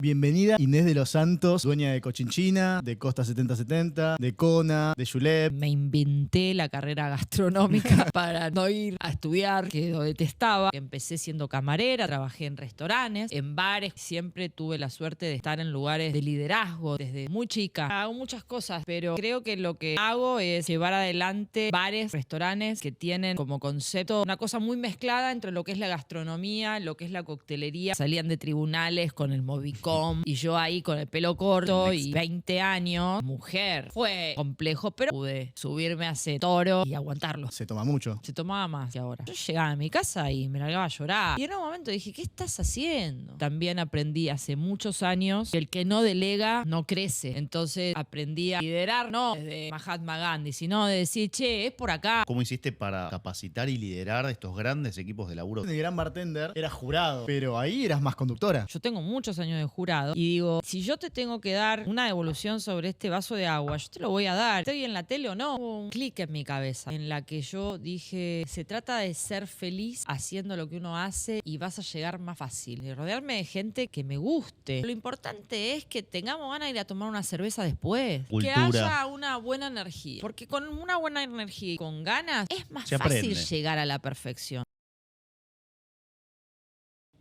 Bienvenida Inés de los Santos, dueña de Cochinchina, de Costa 7070, de Kona, de Julep. Me inventé la carrera gastronómica para no ir a estudiar, que lo detestaba. Empecé siendo camarera, trabajé en restaurantes, en bares. Siempre tuve la suerte de estar en lugares de liderazgo desde muy chica. Hago muchas cosas, pero creo que lo que hago es llevar adelante bares, restaurantes que tienen como concepto una cosa muy mezclada entre lo que es la gastronomía, lo que es la coctelería. Salían de tribunales con el Movicom y yo ahí con el pelo corto y 20 años, mujer. Fue complejo, pero pude subirme a ese toro y aguantarlo. Se toma mucho. Se tomaba más que ahora. Yo llegaba a mi casa y me largaba a llorar. Y en un momento dije, ¿qué estás haciendo? También aprendí hace muchos años que el que no delega no crece. Entonces aprendí a liderar, no desde Mahatma Gandhi, sino de decir, che, es por acá. ¿Cómo hiciste para capacitar y liderar estos grandes equipos de laburo? De Gran Bartender era jurado, pero ahí eras más conductora. Yo tengo muchos años de jurado y digo, si yo te tengo que dar una devolución sobre este vaso de agua, yo te lo voy a dar. ¿Estoy en la tele o no? Hubo un clic en mi cabeza en la que yo dije, se trata de ser feliz haciendo lo que uno hace y vas a llegar más fácil. De rodearme de gente que me guste. Lo importante es que tengamos ganas de ir a tomar una cerveza después. Cultura. Que haya una buena energía. Porque con una buena energía y con ganas es más Se fácil aprende. llegar a la perfección.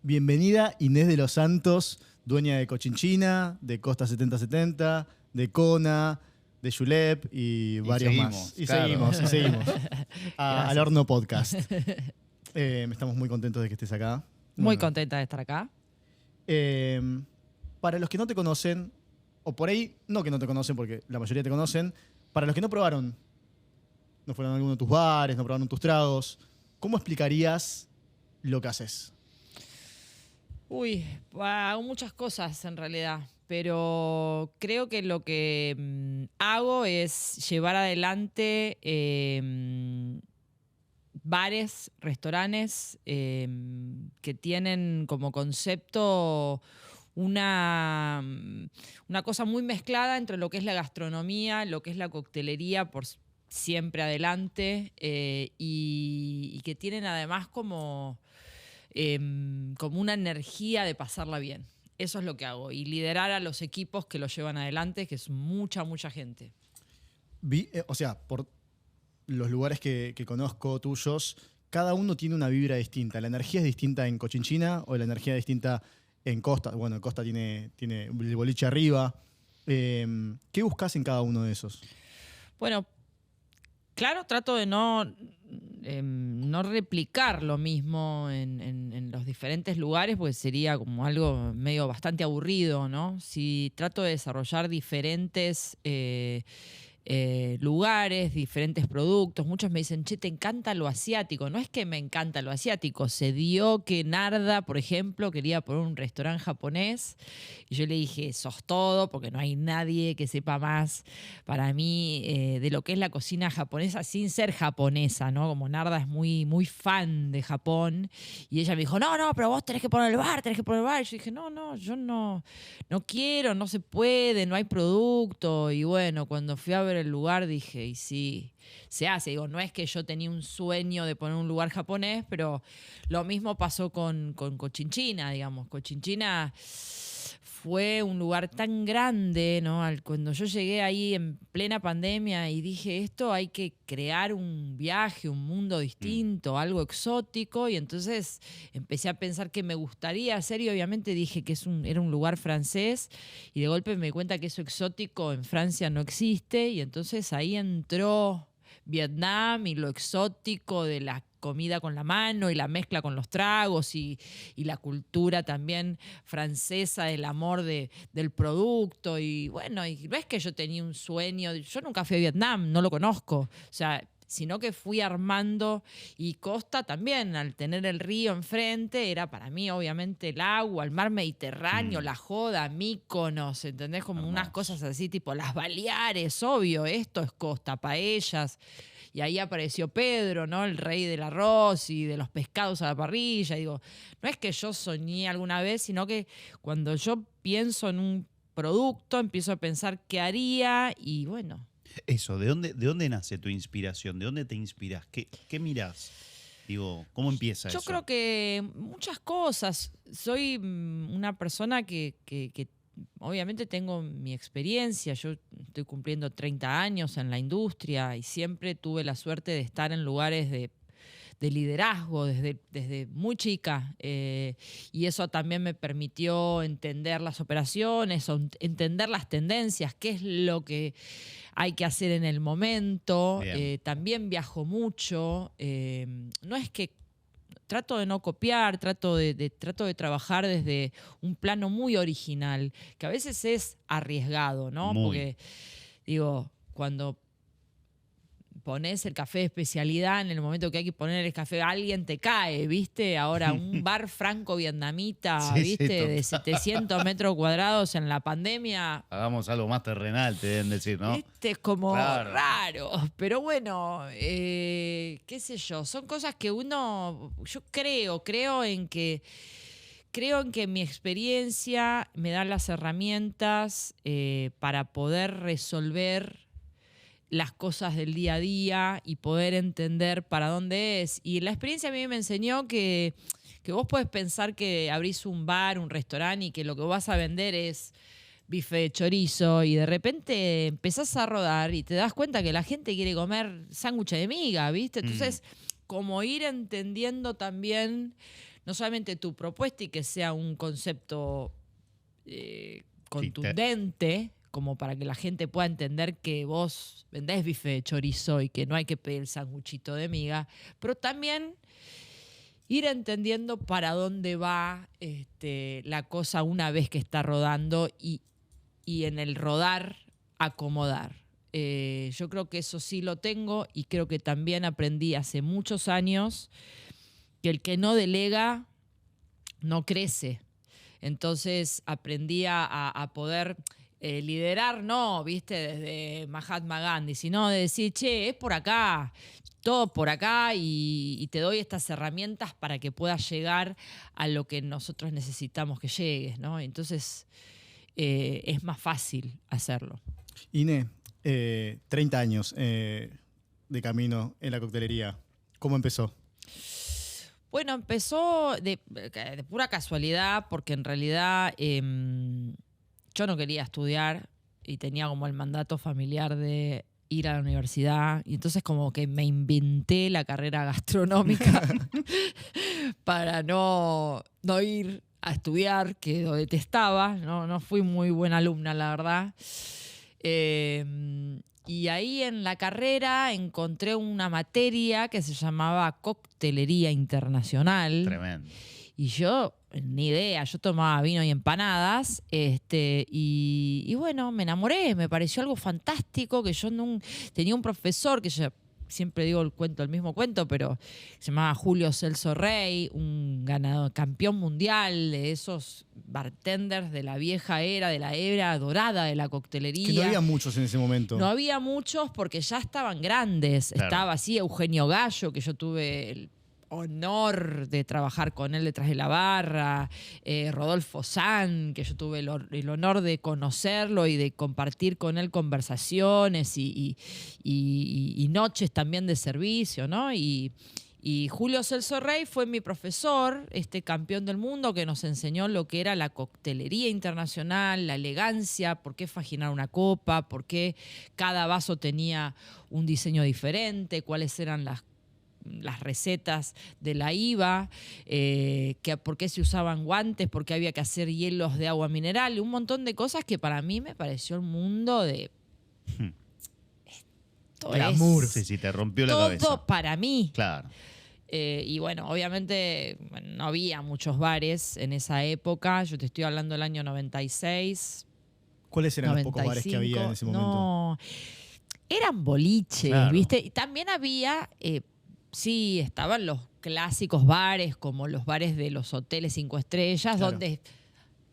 Bienvenida Inés de los Santos, dueña de Cochinchina, de Costa 7070, de Kona, de Julep y varios seguimos, más. Y claro. seguimos. Al Horno Podcast. Estamos muy contentos de que estés acá. Muy Bueno, contenta de estar acá. para los que no te conocen, o por ahí no que no te conocen porque la mayoría te conocen, para los que no probaron, no fueron a alguno de tus bares, no probaron tus tragos, ¿cómo explicarías lo que haces? Uy, hago muchas cosas en realidad, pero creo que lo que hago es llevar adelante bares, restaurantes que tienen como concepto una cosa muy mezclada entre lo que es la gastronomía, lo que es la coctelería por siempre adelante y que tienen además como una energía de pasarla bien. Eso es lo que hago. Y liderar a los equipos que lo llevan adelante, que es mucha gente. O sea, por los lugares que conozco tuyos, cada uno tiene una vibra distinta. ¿La energía es distinta en Cochinchina o la energía es distinta en Costa? Bueno, en Costa tiene el boliche arriba. ¿Qué buscas en cada uno de esos? Bueno, claro, trato de no replicar lo mismo en los diferentes lugares, porque sería como algo medio bastante aburrido, ¿no? Si trato de desarrollar diferentes lugares, diferentes productos. Muchos me dicen, che, te encanta lo asiático. No es que me encanta lo asiático. Se dio que Narda, por ejemplo, quería poner un restaurante japonés y yo le dije, sos todo, porque no hay nadie que sepa más para mí de lo que es la cocina japonesa sin ser japonesa, ¿no? Como Narda es muy fan de Japón y ella me dijo, no, pero vos tenés que poner el bar, tenés que poner el bar. Y yo dije, yo no quiero, no se puede, no hay producto. Y bueno, cuando fui a ver el lugar dije, y sí, se hace. Digo, no es que yo tenía un sueño de poner un lugar japonés, pero lo mismo pasó con Cochinchina, digamos. Cochinchina fue un lugar tan grande, ¿no? Cuando yo llegué ahí en plena pandemia y dije, esto hay que crear un viaje, un mundo distinto, algo exótico, y entonces empecé a pensar qué me gustaría hacer y obviamente dije que era un lugar francés y de golpe me di cuenta que eso exótico en Francia no existe y entonces ahí entró Vietnam y lo exótico de la comida con la mano y la mezcla con los tragos y la cultura también francesa, el amor del producto y bueno, y no es que yo tenía un sueño, yo nunca fui a Vietnam, no lo conozco, o sea, sino que fui armando y Costa también, al tener el río enfrente, era para mí obviamente el agua, el mar Mediterráneo, la joda, Mykonos, ¿entendés? Como Hermoso. unas cosas así, tipo las Baleares, obvio, esto es Costa, paellas. Y ahí apareció Pedro, ¿no? El rey del arroz y de los pescados a la parrilla. Y digo, no es que yo soñé alguna vez, sino que cuando yo pienso en un producto, empiezo a pensar qué haría y bueno. Eso, ¿de dónde nace tu inspiración? ¿De dónde te inspiras? ¿Qué mirás? Digo, ¿cómo empieza Yo eso? creo que muchas cosas. Soy una persona que obviamente tengo mi experiencia. Yo estoy cumpliendo 30 años en la industria y siempre tuve la suerte de estar en lugares de liderazgo desde muy chica. Y eso también me permitió entender las operaciones, entender las tendencias, qué es lo que hay que hacer en el momento. Bien. También viajo mucho. No es que trato de no copiar, trato de trabajar desde un plano muy original, que a veces es arriesgado, ¿no? Muy. Porque, digo, cuando pones el café de especialidad, en el momento que hay que poner el café, alguien te cae, ¿viste? Ahora, un bar franco-vietnamita, Sí, sí, ¿viste? De total. 700 metros cuadrados en la pandemia. Hagamos algo más terrenal, te deben decir, ¿no? Este es como Claro. raro, pero bueno, qué sé yo, son cosas que yo creo en que mi experiencia me da las herramientas para poder resolver las cosas del día a día y poder entender para dónde es. Y la experiencia a mí me enseñó que vos podés pensar que abrís un bar, un restaurante y que lo que vas a vender es bife de chorizo y de repente empezás a rodar y te das cuenta que la gente quiere comer sándwich de miga, ¿viste? Entonces, como ir entendiendo también no solamente tu propuesta y que sea un concepto contundente, como para que la gente pueda entender que vos vendés bife de chorizo y que no hay que pedir el sanguchito de miga, pero también ir entendiendo para dónde va la cosa una vez que está rodando y en el rodar acomodar. Yo creo que eso sí lo tengo y creo que también aprendí hace muchos años que el que no delega no crece. Entonces aprendí a poder liderar, no, viste, desde Mahatma Gandhi, sino de decir, che, es por acá, todo por acá y te doy estas herramientas para que puedas llegar a lo que nosotros necesitamos que llegues, ¿no? Entonces es más fácil hacerlo. Ine, 30 años de camino en la coctelería. ¿Cómo empezó? Bueno, empezó de pura casualidad porque en realidad yo no quería estudiar y tenía como el mandato familiar de ir a la universidad y entonces como que me inventé la carrera gastronómica para no ir a estudiar, que lo detestaba, no fui muy buena alumna, la verdad. Y ahí en la carrera encontré una materia que se llamaba Coctelería Internacional. Tremendo. Y yo, ni idea, yo tomaba vino y empanadas, y bueno, me enamoré, me pareció algo fantástico, que yo tenía un profesor que yo siempre digo el mismo cuento, pero se llamaba Julio Celso Rey, un ganador, campeón mundial de esos bartenders de la vieja era, de la era dorada de la coctelería. Que no había muchos en ese momento. No había muchos porque ya estaban grandes. Claro. Estaba así Eugenio Gallo, que yo tuve el honor de trabajar con él detrás de la barra, Rodolfo San, que yo tuve el honor de conocerlo y de compartir con él conversaciones y noches también de servicio, ¿no? Y Julio Celso Rey fue mi profesor, este campeón del mundo que nos enseñó lo que era la coctelería internacional, la elegancia, por qué faginar una copa, por qué cada vaso tenía un diseño diferente, cuáles eran las recetas de la IVA, por qué se usaban guantes, por qué había que hacer hielos de agua mineral, un montón de cosas que para mí me pareció el mundo de... Glamour. Sí, te rompió la todo cabeza. para mí. Claro. Y bueno, obviamente no había muchos bares en esa época. Yo te estoy hablando del año 96. ¿Cuáles eran 95, los pocos bares que había en ese momento? No, eran boliches, Claro. ¿viste? Y también había, sí, estaban los clásicos bares, como los bares de los hoteles 5 estrellas, Claro. donde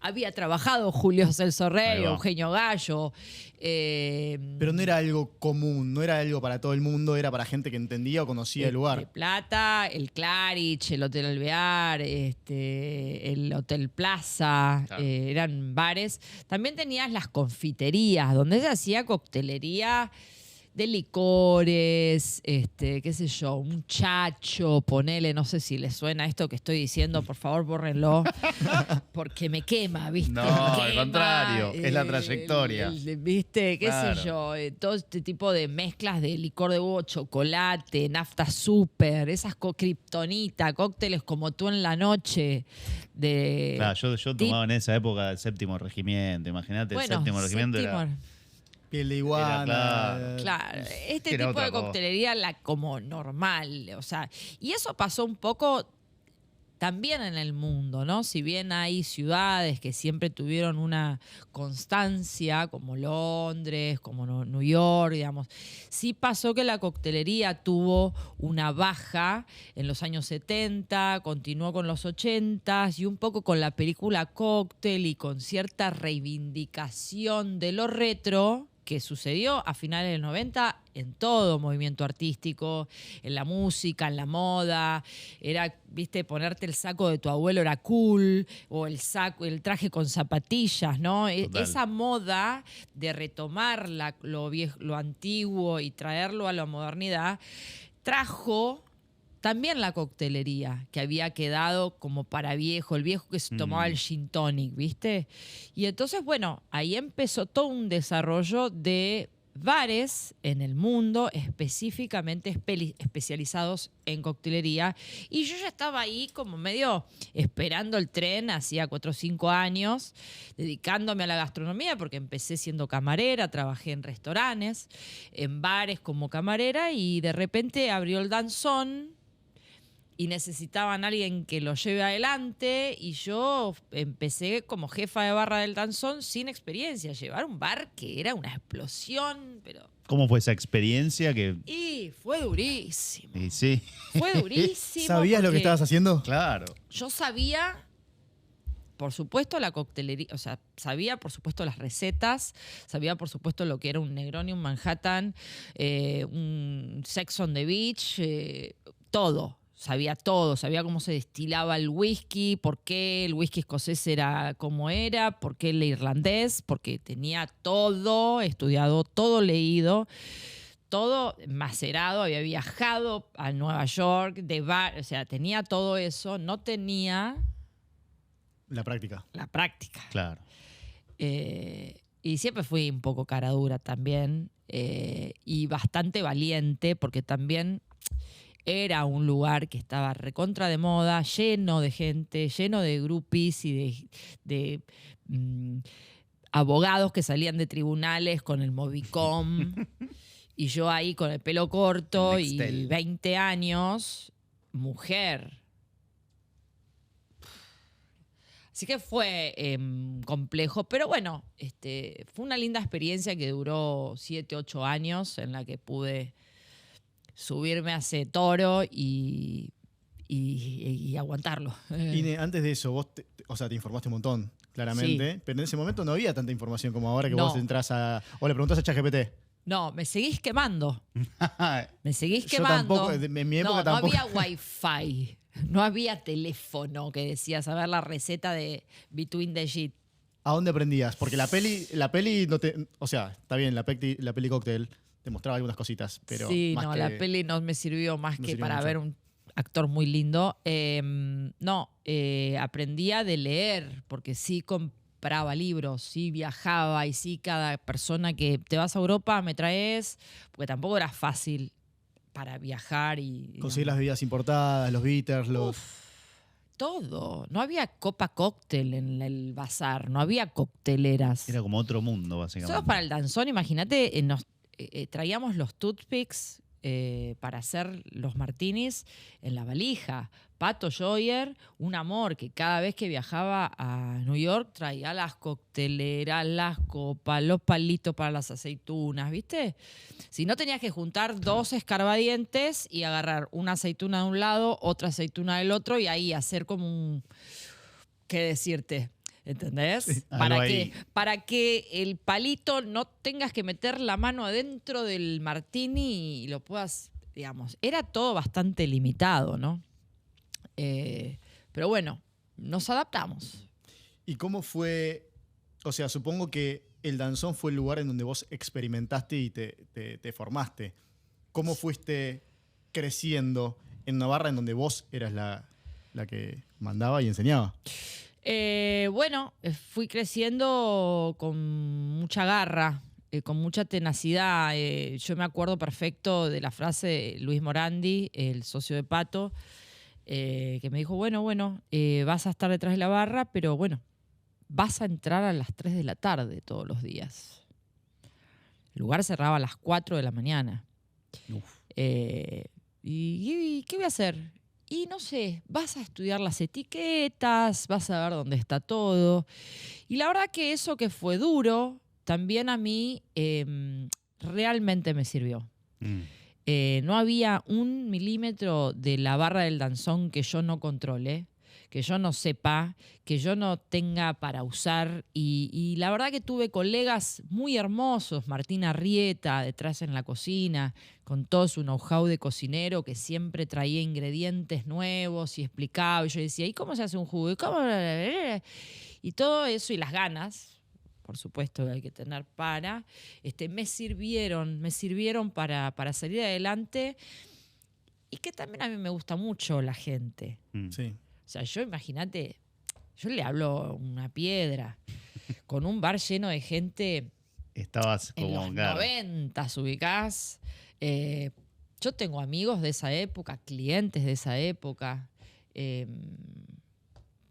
había trabajado Julio Celso Rey, Ahí va. Eugenio Gallo. Pero no era algo común, no era algo para todo el mundo, era para gente que entendía o conocía el De lugar. Plata, el Clarich, el Hotel Alvear, el Hotel Plaza, Claro. eran bares. También tenías las confiterías, donde se hacía coctelería de licores, qué sé yo, un chacho, ponele, no sé si les suena esto que estoy diciendo, por favor, bórrenlo, porque me quema, ¿viste? No, Me al quema, contrario, es la trayectoria. ¿Viste? ¿Qué Claro. sé yo? Todo este tipo de mezclas de licor de huevo, chocolate, nafta super, esas kriptonita, cócteles como tú en la noche. Claro, yo tomaba en esa época el séptimo regimiento. Imagínate, el séptimo regimiento era Piel de iguana. Era Claro, este era tipo otra de cosa. coctelería como normal, o sea, y eso pasó un poco también en el mundo, ¿no? Si bien hay ciudades que siempre tuvieron una constancia, como Londres, como New York, digamos, sí pasó que la coctelería tuvo una baja en los años 70, continuó con los 80 y un poco con la película Cóctel y con cierta reivindicación de lo retro que sucedió a finales del 90 en todo movimiento artístico, en la música, en la moda. Era, viste, ponerte el saco de tu abuelo era cool, o el traje con zapatillas, ¿no? Total. Esa moda de retomar lo antiguo y traerlo a la modernidad trajo también la coctelería, que había quedado como para viejo, el viejo que se tomaba el gin tonic, ¿viste? Y entonces, bueno, ahí empezó todo un desarrollo de bares en el mundo específicamente especializados en coctelería. Y yo ya estaba ahí como medio esperando el tren, hacía 4 o 5 años, dedicándome a la gastronomía, porque empecé siendo camarera, trabajé en restaurantes, en bares como camarera, y de repente abrió el danzón y necesitaban a alguien que lo lleve adelante, y yo empecé como jefa de barra del danzón sin experiencia, llevar un bar que era una explosión, pero... ¿Cómo fue esa experiencia que Y fue durísimo, y sí, fue durísimo. ¿Sabías lo que porque estabas haciendo? claro. Yo sabía, por supuesto, la coctelería, o sea, sabía, por supuesto, las recetas, sabía, por supuesto, lo que era un Negroni, un Manhattan, un Sex on the Beach, todo. Sabía todo, sabía cómo se destilaba el whisky, por qué el whisky escocés era como era, por qué el irlandés, porque tenía todo estudiado, todo leído, todo macerado, había viajado a Nueva York, o sea, tenía todo eso, no tenía La práctica. la práctica. Claro. Y siempre fui un poco cara dura también, y bastante valiente, porque también era un lugar que estaba recontra de moda, lleno de gente, lleno de groupies y de abogados que salían de tribunales con el Movicom. Y yo ahí con el pelo corto y Nextel. 20 años, mujer. Así que fue complejo, pero bueno, fue una linda experiencia que duró 7, 8 años, en la que pude subirme a ese toro y aguantarlo. Ine, antes de eso, vos te informaste un montón, claramente, pero en ese momento no había tanta información como ahora que No. vos entras o le preguntás a ChatGPT. No, me seguís quemando. Me seguís Yo quemando. tampoco, en mi época no tampoco. había wifi, no había teléfono que decía saber la receta de Between the Sheet. ¿A dónde aprendías? Porque la peli no te... O sea, está bien, la peli Cóctel te mostraba algunas cositas, pero sí, más no, que- la peli no me sirvió más no que sirvió para mucho. ver un actor muy lindo. Aprendía de leer, porque sí compraba libros, sí viajaba, y sí cada persona que te vas a Europa me traes, porque tampoco era fácil para viajar y... Conseguir las bebidas importadas, los bitters, los... todo. No había copa cóctel en el bazar, no había cocteleras. Era como otro mundo, básicamente. Nosotros para el danzón, imagínate, traíamos los toothpicks para hacer los martinis en la valija. Pato Joyer, un amor que cada vez que viajaba a New York traía las cocteleras, las copas, los palitos para las aceitunas, ¿viste? Si no, tenías que juntar 2 escarbadientes y agarrar una aceituna de un lado, otra aceituna del otro, y ahí hacer como un... ¿Qué decirte? ¿Entendés? algo ahí. Para que el palito no tengas que meter la mano adentro del martini y lo puedas, digamos. Era todo bastante limitado, ¿no? Pero bueno, nos adaptamos. ¿Y cómo fue? O sea, supongo que el danzón fue el lugar en donde vos experimentaste y te formaste. ¿Cómo fuiste creciendo en una barra en donde vos eras la que mandaba y enseñaba? Bueno, fui creciendo con mucha garra, con mucha tenacidad. Yo me acuerdo perfecto de la frase de Luis Morandi, el socio de Pato, que me dijo, bueno, vas a estar detrás de la barra, pero bueno, vas a entrar a las 3 de la tarde todos los días. El lugar cerraba a las 4 de la mañana. ¿Y qué voy a hacer? Y no sé, vas a estudiar las etiquetas, vas a ver dónde está todo. Y la verdad que eso que fue duro, también a mí realmente me sirvió. No había 1 milímetro de la barra del danzón que yo no controle, que yo no sepa, que yo no tenga para usar. Y la verdad que tuve colegas muy hermosos, Martín Arrieta, detrás en la cocina, con todo su know-how de cocinero, que siempre traía ingredientes nuevos y explicaba. Y yo decía, ¿y cómo se hace un jugo? Y todo eso, y las ganas, por supuesto que hay que tener para, me sirvieron para salir adelante. Y que también a mí me gusta mucho la gente. Sí. O sea, yo imagínate, yo le hablo a una piedra, con un bar lleno de gente. Estabas como en los 90, ubicás. Yo tengo amigos de esa época, clientes de esa época. Energía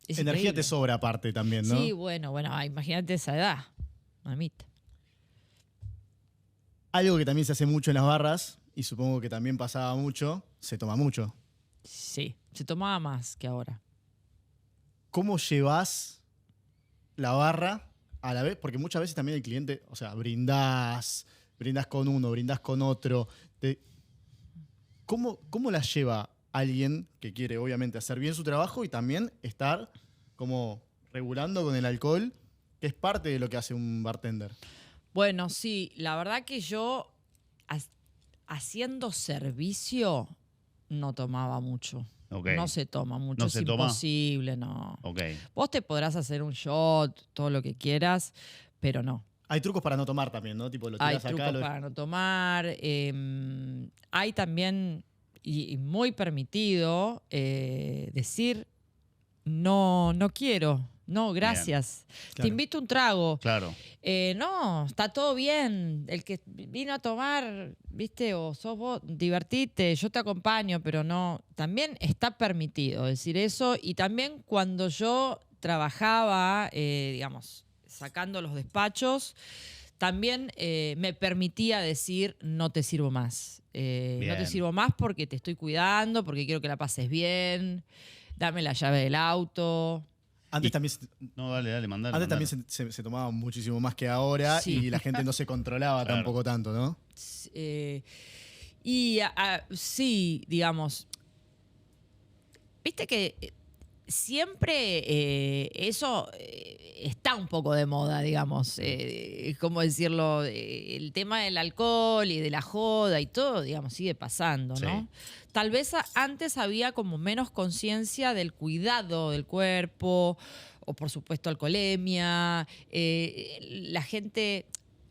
increíble. Te sobra aparte también, ¿no? Sí, bueno, imagínate esa edad, mamita. Algo que también se hace mucho en las barras, y supongo que también pasaba mucho, se toma mucho. Sí, se tomaba más que ahora. ¿Cómo llevas la barra a la vez? Porque muchas veces también el cliente, o sea, brindás con uno, brindás con otro. ¿Cómo la lleva alguien que quiere, obviamente, hacer bien su trabajo y también estar como regulando con el alcohol, que es parte de lo que hace un bartender? Bueno, sí, la verdad que yo, haciendo servicio, no tomaba mucho. Okay. No se toma mucho, ¿no es imposible, no. Okay. Vos te podrás hacer un shot, todo lo que quieras, pero no. Hay trucos para no tomar también, ¿no? Tipo, lo tirás hay acá, trucos para no tomar. Hay también, y muy permitido, decir no quiero. No, gracias. Claro. Te invito un trago. Claro. No, está todo bien. El que vino a tomar, ¿viste? O sos vos, divertite, yo te acompaño, pero no. También está permitido decir eso. Y también cuando yo trabajaba, digamos, sacando los despachos, también me permitía decir no te sirvo más. No te sirvo más porque te estoy cuidando, porque quiero que la pases bien. Dame la llave del auto. Antes también, mandale. Antes también se tomaba muchísimo más que ahora, sí. Y la gente no se controlaba tampoco tanto, ¿no? Sí, digamos. Viste que siempre eso está un poco de moda, digamos. ¿Cómo decirlo? El tema del alcohol y de la joda y todo, digamos, sigue pasando, ¿no? Sí. Tal vez antes había como menos conciencia del cuidado del cuerpo, o por supuesto alcoholemia. La gente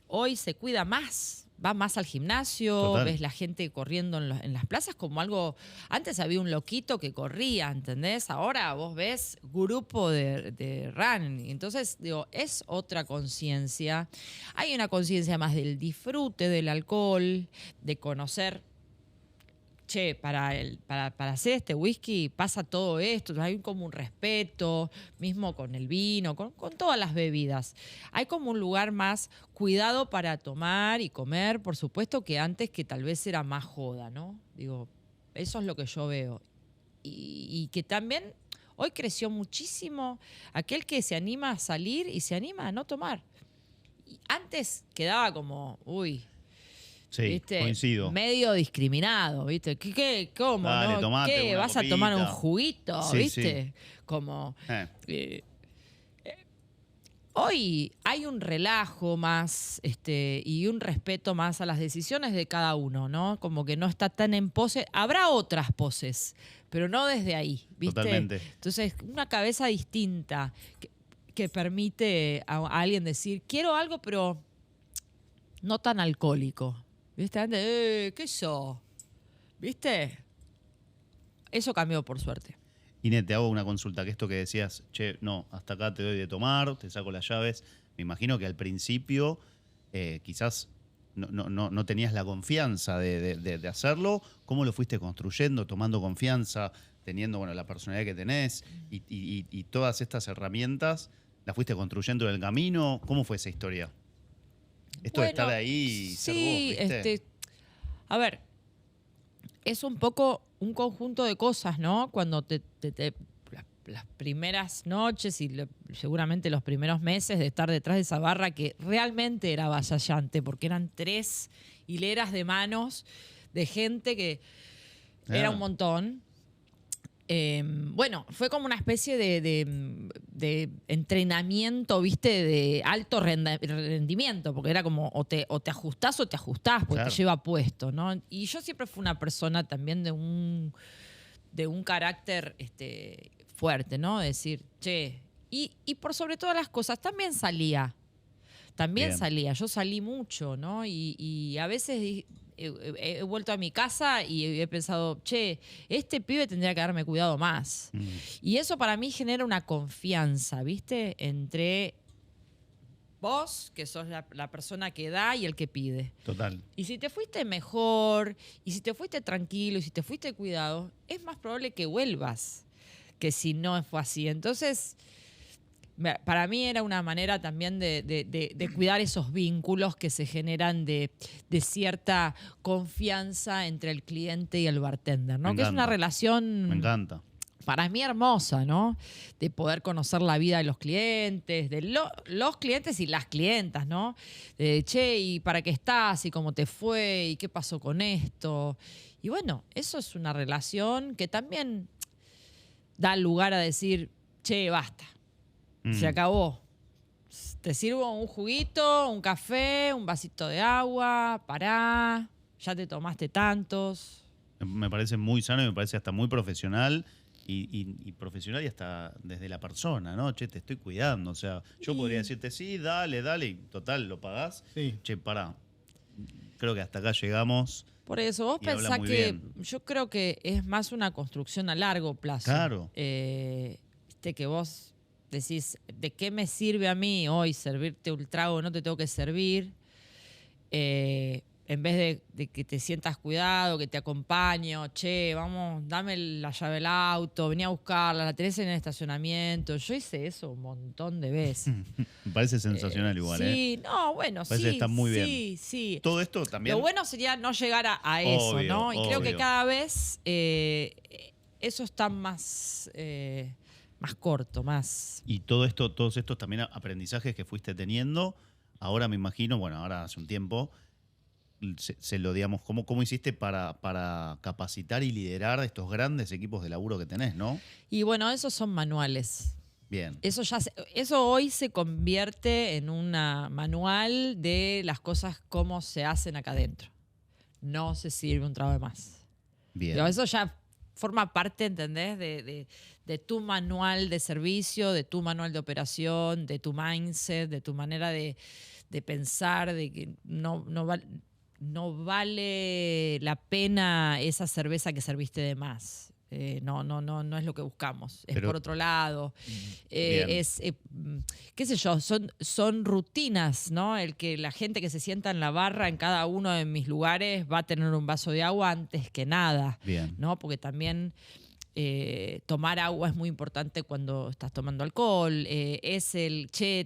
hoy se cuida más, va más al gimnasio. Total. Ves la gente corriendo en las plazas como algo. Antes había un loquito que corría, ¿entendés? Ahora vos ves grupo de run. Entonces, digo, es otra conciencia. Hay una conciencia más del disfrute del alcohol, de conocer. Che, para hacer este whisky pasa todo esto, hay como un respeto, mismo con el vino, con todas las bebidas. Hay como un lugar más cuidado para tomar y comer, por supuesto, que antes, que tal vez era más joda, ¿no? Digo, eso es lo que yo veo. Y que también hoy creció muchísimo aquel que se anima a salir y se anima a no tomar. Y antes quedaba como, uy... Sí, ¿viste? Coincido. Medio discriminado, ¿viste? ¿Cómo? Dale, ¿no? Tomate, ¿Qué? ¿Vas copita? A tomar un juguito? Sí, ¿viste? Sí. Como... hoy hay un relajo más y un respeto más a las decisiones de cada uno, ¿no? Como que no está tan en pose. Habrá otras poses, pero no desde ahí, ¿viste? Totalmente. Entonces, una cabeza distinta. que permite a alguien decir, quiero algo, pero no tan alcohólico. ¿Viste? Antes, ¿qué sos? ¿Viste? Eso cambió, por suerte. Inés, te hago una consulta, que esto que decías, che, no, hasta acá te doy de tomar, te saco las llaves. Me imagino que al principio quizás no tenías la confianza de hacerlo. ¿Cómo lo fuiste construyendo, tomando confianza, teniendo bueno, la personalidad que tenés y todas estas herramientas? ¿Las fuiste construyendo en el camino? ¿Cómo fue esa historia? Esto de estar ahí y ser vos, ¿viste? A ver, es un poco un conjunto de cosas, ¿no? Cuando las primeras noches y seguramente los primeros meses de estar detrás de esa barra que realmente era avasallante, porque eran 3 hileras de manos de gente que era un montón. Bueno, fue como una especie de entrenamiento, ¿viste? De alto rendimiento, porque era como o te ajustás o te ajustás, porque te lleva puesto, ¿no? Y yo siempre fui una persona también de un carácter fuerte, ¿no? De decir, che, y por sobre todas las cosas, también salía. Yo salí mucho, ¿no? Y a veces he vuelto a mi casa y he pensado, che, este pibe tendría que haberme cuidado más. Y eso para mí genera una confianza, ¿viste? Entre vos, que sos la persona que da, y el que pide. Total. Y si te fuiste mejor, y si te fuiste tranquilo, y si te fuiste cuidado, es más probable que vuelvas que si no fue así. Entonces, para mí era una manera también de cuidar esos vínculos que se generan de cierta confianza entre el cliente y el bartender, ¿no? Que es una relación... Me encanta. Para mí hermosa, ¿no? De poder conocer la vida de los clientes, de los clientes y las clientas, ¿no? De, che, ¿y para qué estás? ¿Y cómo te fue? ¿Y qué pasó con esto? Y bueno, eso es una relación que también da lugar a decir, che, basta. Se acabó. Te sirvo un juguito, un café, un vasito de agua, pará, ya te tomaste tantos. Me parece muy sano y me parece hasta muy profesional y profesional y hasta desde la persona, ¿no? Che, te estoy cuidando. O sea, yo podría decirte, sí, dale, y total, lo pagás. Sí. Che, pará. Creo que hasta acá llegamos. Por eso, vos pensás que yo creo que es más una construcción a largo plazo. Claro. Viste que vos decís, ¿de qué me sirve a mí hoy servirte un trago? No te tengo que servir. En vez de que te sientas cuidado, que te acompaño, che, vamos, dame la llave del auto, vení a buscarla, la tenés en el estacionamiento. Yo hice eso un montón de veces. Me parece sensacional igual, sí, no, bueno, parece que está muy bien. Sí. Todo esto también... Lo bueno sería no llegar a eso, obvio, ¿no? Y creo que obvio. cada vez eso está más corto, más... Y todos estos también aprendizajes que fuiste teniendo, ahora me imagino, bueno, ahora hace un tiempo, se lo digamos, ¿cómo hiciste para capacitar y liderar estos grandes equipos de laburo que tenés, no? Y bueno, esos son manuales. Bien. Eso hoy se convierte en un manual de las cosas cómo se hacen acá adentro. No se sirve un trago de más. Bien. Pero eso ya forma parte, ¿entendés? De tu manual de servicio, de tu manual de operación, de tu mindset, de tu manera de pensar, de que no vale la pena esa cerveza que serviste de más. No es lo que buscamos. Es por otro lado. Qué sé yo, son rutinas, ¿no? El que la gente que se sienta en la barra en cada uno de mis lugares va a tener un vaso de agua antes que nada. Bien. ¿No? Porque también tomar agua es muy importante cuando estás tomando alcohol. Es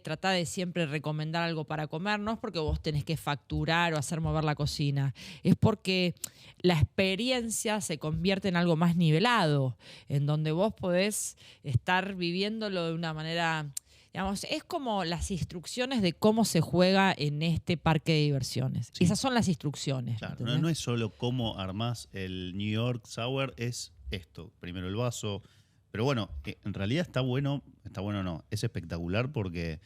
trata de siempre recomendar algo para comer. No es porque vos tenés que facturar o hacer mover la cocina. Es porque la experiencia se convierte en algo más nivelado, en donde vos podés estar viviéndolo de una manera... Digamos, es como las instrucciones de cómo se juega en este parque de diversiones. Sí. Esas son las instrucciones. Claro, no es solo cómo armás el New York Sour, es esto. Primero el vaso. Pero bueno, en realidad está bueno no. Es espectacular porque,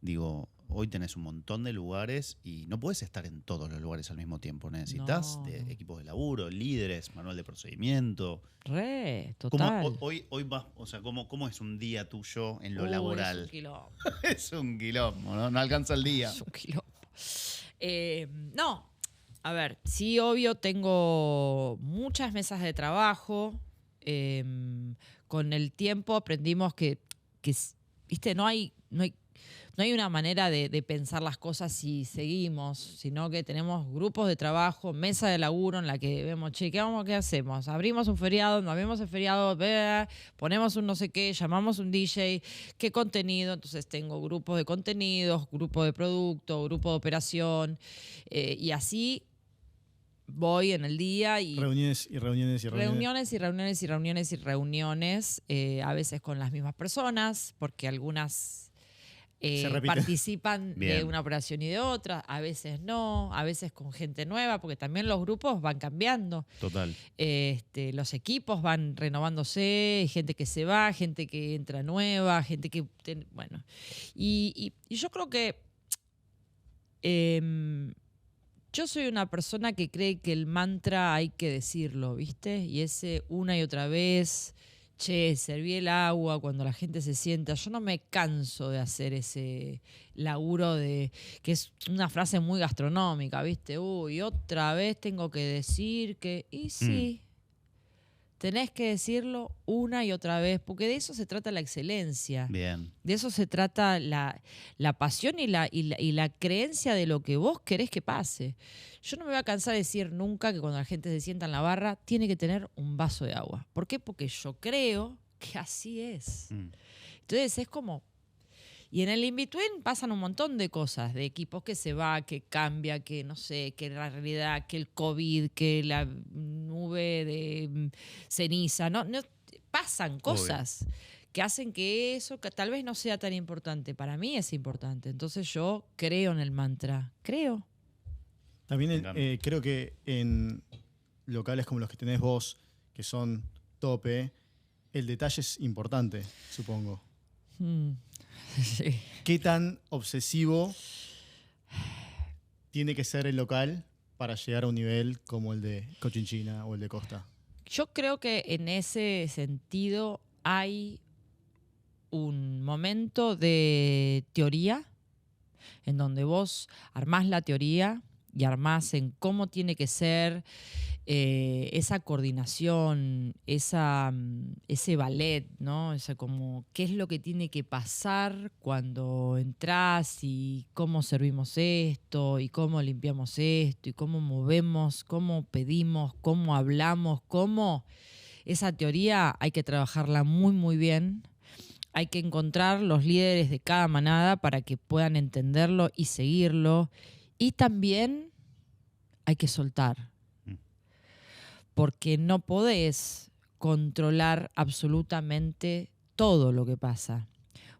digo, hoy tenés un montón de lugares y no puedes estar en todos los lugares al mismo tiempo. Necesitas No, de no. equipos de laburo, líderes, manual de procedimiento. Re, ¿Cómo, total. hoy vas, o sea, ¿cómo es un día tuyo en lo Es un laboral? quilombo. Es un quilombo, ¿no? No alcanza el día. Es un quilombo. No, a ver, sí, obvio, tengo muchas mesas de trabajo. Con el tiempo aprendimos viste, no hay una manera de pensar las cosas si seguimos, sino que tenemos grupos de trabajo, mesa de laburo en la que vemos, che, ¿qué hacemos? Abrimos un feriado, no abrimos el feriado, ponemos un no sé qué, llamamos un DJ, ¿qué contenido? Entonces tengo grupos de contenidos, grupo de producto, grupo de operación, y así voy en el día y Reuniones y reuniones y reuniones. reuniones, a veces con las mismas personas, porque algunas Se repite. participan de Bien. una operación y de otra, a veces no, a veces con gente nueva, porque también los grupos van cambiando. Total. Los equipos van renovándose, gente que se va, gente que entra nueva, gente que... bueno, y yo creo que yo soy una persona que cree que el mantra hay que decirlo, ¿viste? Y ese una y otra vez, che, serví el agua cuando la gente se sienta. Yo no me canso de hacer ese laburo que es una frase muy gastronómica, ¿viste? Uy, otra vez tengo que decir que... Y sí, tenés que decirlo una y otra vez, porque de eso se trata la excelencia. Bien. De eso se trata la pasión y la creencia de lo que vos querés que pase. Yo no me voy a cansar de decir nunca que cuando la gente se sienta en la barra tiene que tener un vaso de agua. ¿Por qué? Porque yo creo que así es. Entonces es como... Y en el in-between pasan un montón de cosas, de equipos que se va, que cambia, que no sé, que la realidad, que el COVID, que la nube de ceniza. No, pasan cosas que hacen que eso que tal vez no sea tan importante. Para mí es importante. Entonces yo creo en el mantra. Creo. También Me encanta. creo que en locales como los que tenés vos, que son tope, el detalle es importante, supongo. Sí. ¿Qué tan obsesivo tiene que ser el local para llegar a un nivel como el de Cochinchina o el de Costa? Yo creo que en ese sentido hay un momento de teoría en donde vos armás la teoría y armás en cómo tiene que ser esa coordinación, ese ballet, ¿no? Esa como qué es lo que tiene que pasar cuando entras y cómo servimos esto y cómo limpiamos esto y cómo movemos, cómo pedimos, cómo hablamos, cómo esa teoría hay que trabajarla muy, muy bien. Hay que encontrar los líderes de cada manada para que puedan entenderlo y seguirlo. Y también hay que soltar. Porque no podés controlar absolutamente todo lo que pasa.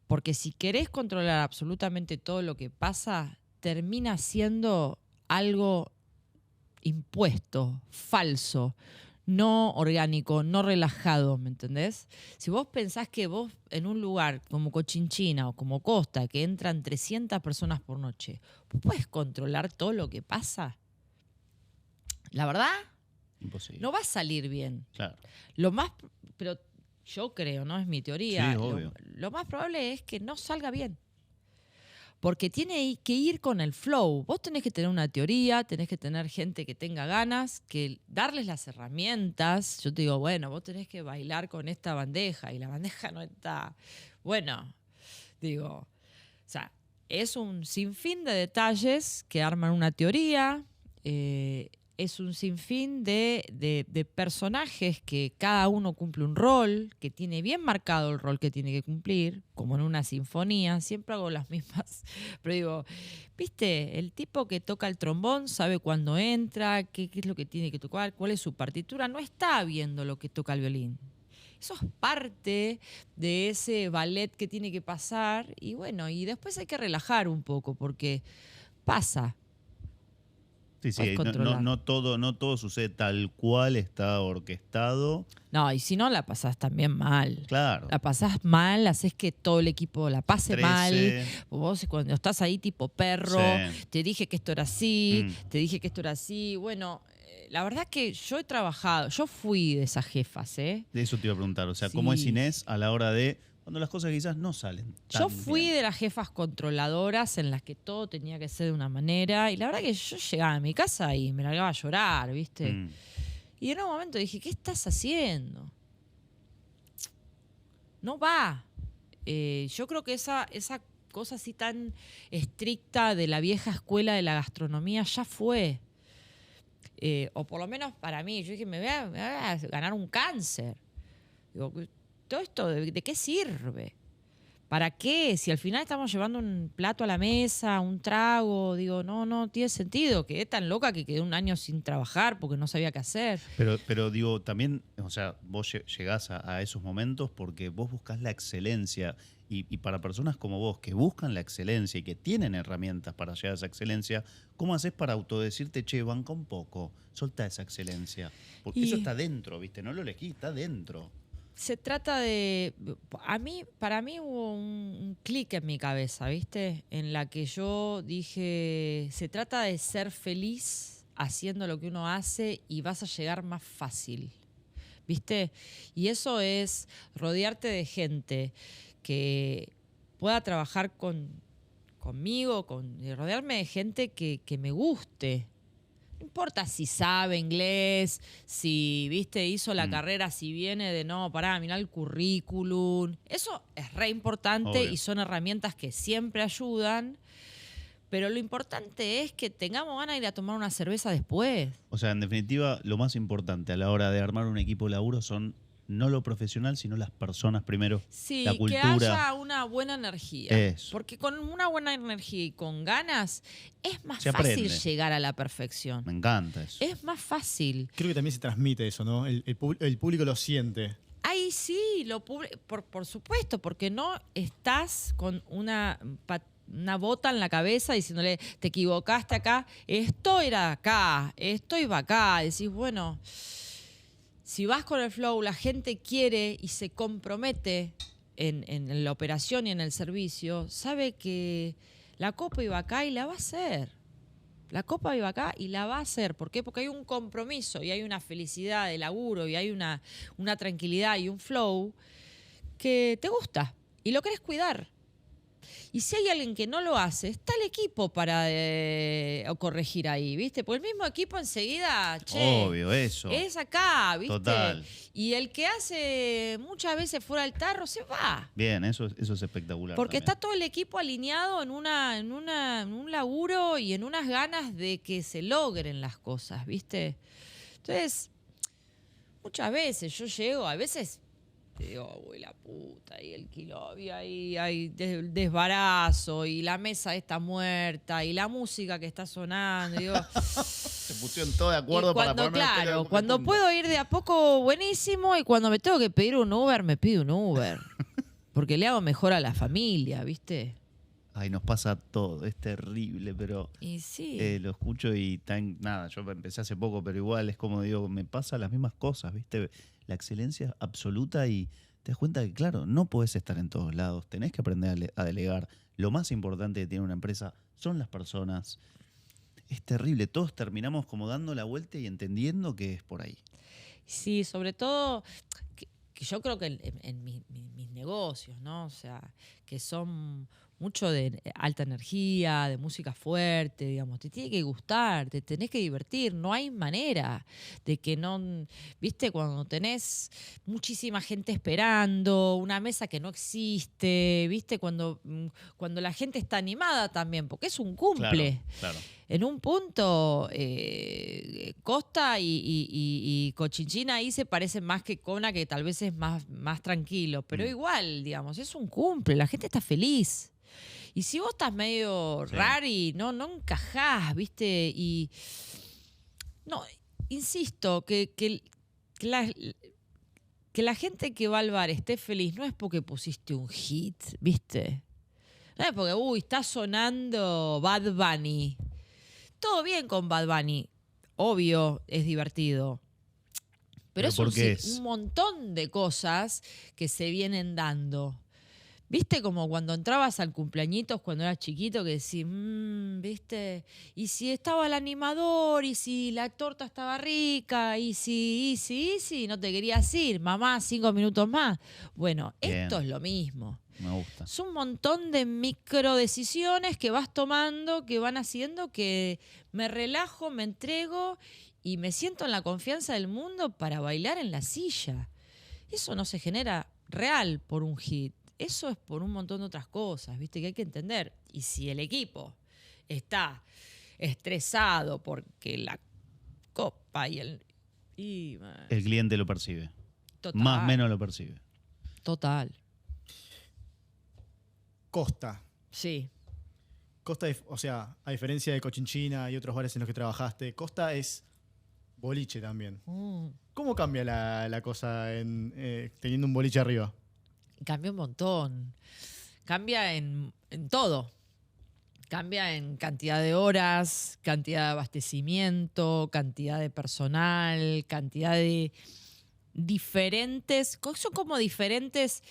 Porque si querés controlar absolutamente todo lo que pasa, termina siendo algo impuesto, falso, no orgánico, no relajado, ¿me entendés? Si vos pensás que vos en un lugar como Cochinchina o como Costa, que entran 300 personas por noche, ¿vos podés controlar todo lo que pasa? La verdad, Imposible. no va a salir bien. Claro. Pero yo creo, ¿no? Es mi teoría. Sí, obvio. Lo más probable es que no salga bien. Porque tiene que ir con el flow. Vos tenés que tener una teoría, tenés que tener gente que tenga ganas, que darles las herramientas. Yo te digo, bueno, vos tenés que bailar con esta bandeja y la bandeja no está... Bueno, digo, o sea, es un sinfín de detalles que arman una teoría. Es un sinfín de personajes que cada uno cumple un rol, que tiene bien marcado el rol que tiene que cumplir, como en una sinfonía. Siempre hago las mismas, pero digo, ¿viste? El tipo que toca el trombón sabe cuándo entra, qué es lo que tiene que tocar, cuál es su partitura. No está viendo lo que toca el violín. Eso es parte de ese ballet que tiene que pasar. Y bueno, y después hay que relajar un poco, porque pasa. Sí, sí, Podés no, controlar. no todo sucede tal cual está orquestado. No, y si no, la pasás también mal. Claro. La pasás mal, haces que todo el equipo la pase mal. Estrese. Vos cuando estás ahí tipo perro, Sí. te dije que esto era así, Mm. te dije que esto era así. Bueno, la verdad que yo he trabajado, yo fui de esas jefas, ¿eh? De eso te iba a preguntar. O sea, ¿cómo es Sí. Inés a la hora de cuando las cosas quizás no salen tan Yo fui bien? de las jefas controladoras en las que todo tenía que ser de una manera. Y la verdad que yo llegaba a mi casa y me largaba a llorar, ¿viste? Mm. Y en un momento dije, ¿qué estás haciendo? No va. Yo creo que esa cosa así tan estricta de la vieja escuela de la gastronomía ya fue. O por lo menos para mí. Yo dije, me voy a ganar un cáncer. Digo, ¿todo esto de qué sirve? ¿Para qué? Si al final estamos llevando un plato a la mesa, un trago, digo, no tiene sentido. Quedé tan loca que quedé un año sin trabajar porque no sabía qué hacer. Pero digo, también, o sea, vos llegás a esos momentos porque vos buscás la excelencia y para personas como vos que buscan la excelencia y que tienen herramientas para llegar a esa excelencia, ¿cómo haces para autodecirte, che, banca un poco, soltá esa excelencia? Porque Y- eso está dentro, ¿viste? No lo elegí, está dentro. Se trata de... Para mí hubo un clic en mi cabeza, ¿viste? En la que yo dije, se trata de ser feliz haciendo lo que uno hace y vas a llegar más fácil, ¿viste? Y eso es rodearte de gente que pueda trabajar conmigo, y rodearme de gente que me guste. No importa si sabe inglés, si, viste, hizo la carrera, si viene de no, pará, mirá el currículum. Eso es re importante Obvio. y son herramientas que siempre ayudan. Pero lo importante es que tengamos ganas de ir a tomar una cerveza después. O sea, en definitiva, lo más importante a la hora de armar un equipo de laburo son no lo profesional, sino las personas primero, Sí, la que cultura. haya una buena energía. Eso. Porque con una buena energía y con ganas es más Se fácil aprende. llegar a la perfección. Me encanta eso. Es más fácil. Creo que también se transmite eso, ¿no? El público lo siente. Ahí sí, por supuesto, porque no estás con una bota en la cabeza diciéndole, te equivocaste acá, esto era acá, esto iba acá. Decís, bueno, si vas con el flow, la gente quiere y se compromete en la operación y en el servicio, sabe que la copa iba acá y la va a hacer. La copa iba acá y la va a hacer. ¿Por qué? Porque hay un compromiso y hay una felicidad de laburo y hay una tranquilidad y un flow que te gusta y lo querés cuidar. Y si hay alguien que no lo hace, está el equipo para corregir ahí, ¿viste? Porque el mismo equipo enseguida, che, Obvio, eso. es acá, ¿viste? Total. Y el que hace muchas veces fuera del tarro se va. Bien, eso es espectacular. Porque también. está todo el equipo alineado en un laburo y en unas ganas de que se logren las cosas, ¿viste? Entonces, muchas veces yo llego, a veces te digo, uy, la puta, y el kilo, y ahí hay desbarazo, y la mesa está muerta, y la música que está sonando, y digo... Se pusieron todos de acuerdo Y cuando, para ponerme los pelos claro, de cuando punta. puedo ir de a poco, buenísimo. Y cuando me tengo que pedir un Uber, me pido un Uber. Porque le hago mejor a la familia, ¿viste? Ay, nos pasa todo, es terrible, pero Y sí. lo escucho y nada, yo empecé hace poco, pero igual es como digo, me pasa las mismas cosas, ¿viste? La excelencia absoluta y te das cuenta que, claro, no podés estar en todos lados, tenés que aprender a delegar. Lo más importante que tiene una empresa son las personas. Es terrible, todos terminamos como dando la vuelta y entendiendo que es por ahí. Sí, sobre todo, que yo creo que en mis negocios, ¿no? O sea, que son mucho de alta energía, de música fuerte, digamos, te tiene que gustar, te tenés que divertir, no hay manera de que no, viste, cuando tenés muchísima gente esperando, una mesa que no existe, viste, cuando la gente está animada también, porque es un cumple. Claro. En un punto, Costa y Cochinchina ahí se parecen más que Kona, que tal vez es más tranquilo. Pero igual, digamos, es un cumple, la gente está feliz. Y si vos estás medio Sí. rari, no encajás, ¿viste? Y. No, insisto, que la gente que va al bar esté feliz no es porque pusiste un hit, ¿viste? No es porque, está sonando Bad Bunny. todo bien con Bad Bunny. Obvio, es divertido. Pero es un montón de cosas que se vienen dando. ¿Viste como cuando entrabas al cumpleañitos cuando eras chiquito que decís, ¿viste? Y si estaba el animador, y si la torta estaba rica, y si, no te querías ir, mamá, 5 minutos más. Bueno, Bien. esto es lo mismo. Me gusta. Es un montón de micro decisiones que vas tomando, que van haciendo que me relajo, me entrego y me siento en la confianza del mundo para bailar en la silla. Eso no se genera real por un hit. Eso es por un montón de otras cosas, ¿viste? Que hay que entender. Y si el equipo está estresado porque la copa y el... El cliente lo percibe. Total. Más o menos lo percibe. Total. Costa. Sí. Costa, o sea, a diferencia de Cochinchina y otros bares en los que trabajaste, Costa es boliche también. ¿Cómo cambia la cosa teniendo un boliche arriba? Cambia un montón. Cambia en todo. Cambia en cantidad de horas, cantidad de abastecimiento, cantidad de personal, cantidad de diferentes... Son como diferentes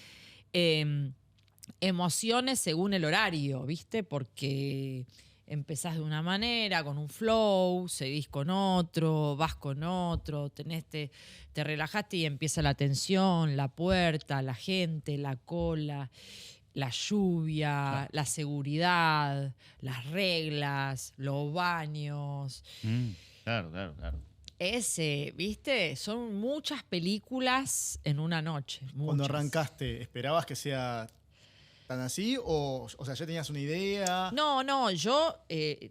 emociones según el horario, ¿viste? Porque empezás de una manera, con un flow, seguís con otro, vas con otro, te relajaste y empieza la tensión, la puerta, la gente, la cola, la lluvia, Claro. la seguridad, las reglas, los baños. Claro. ¿Viste? Son muchas películas en una noche. Cuando muchas. arrancaste, ¿esperabas que sea tan así? O sea, ¿ya tenías una idea? No, yo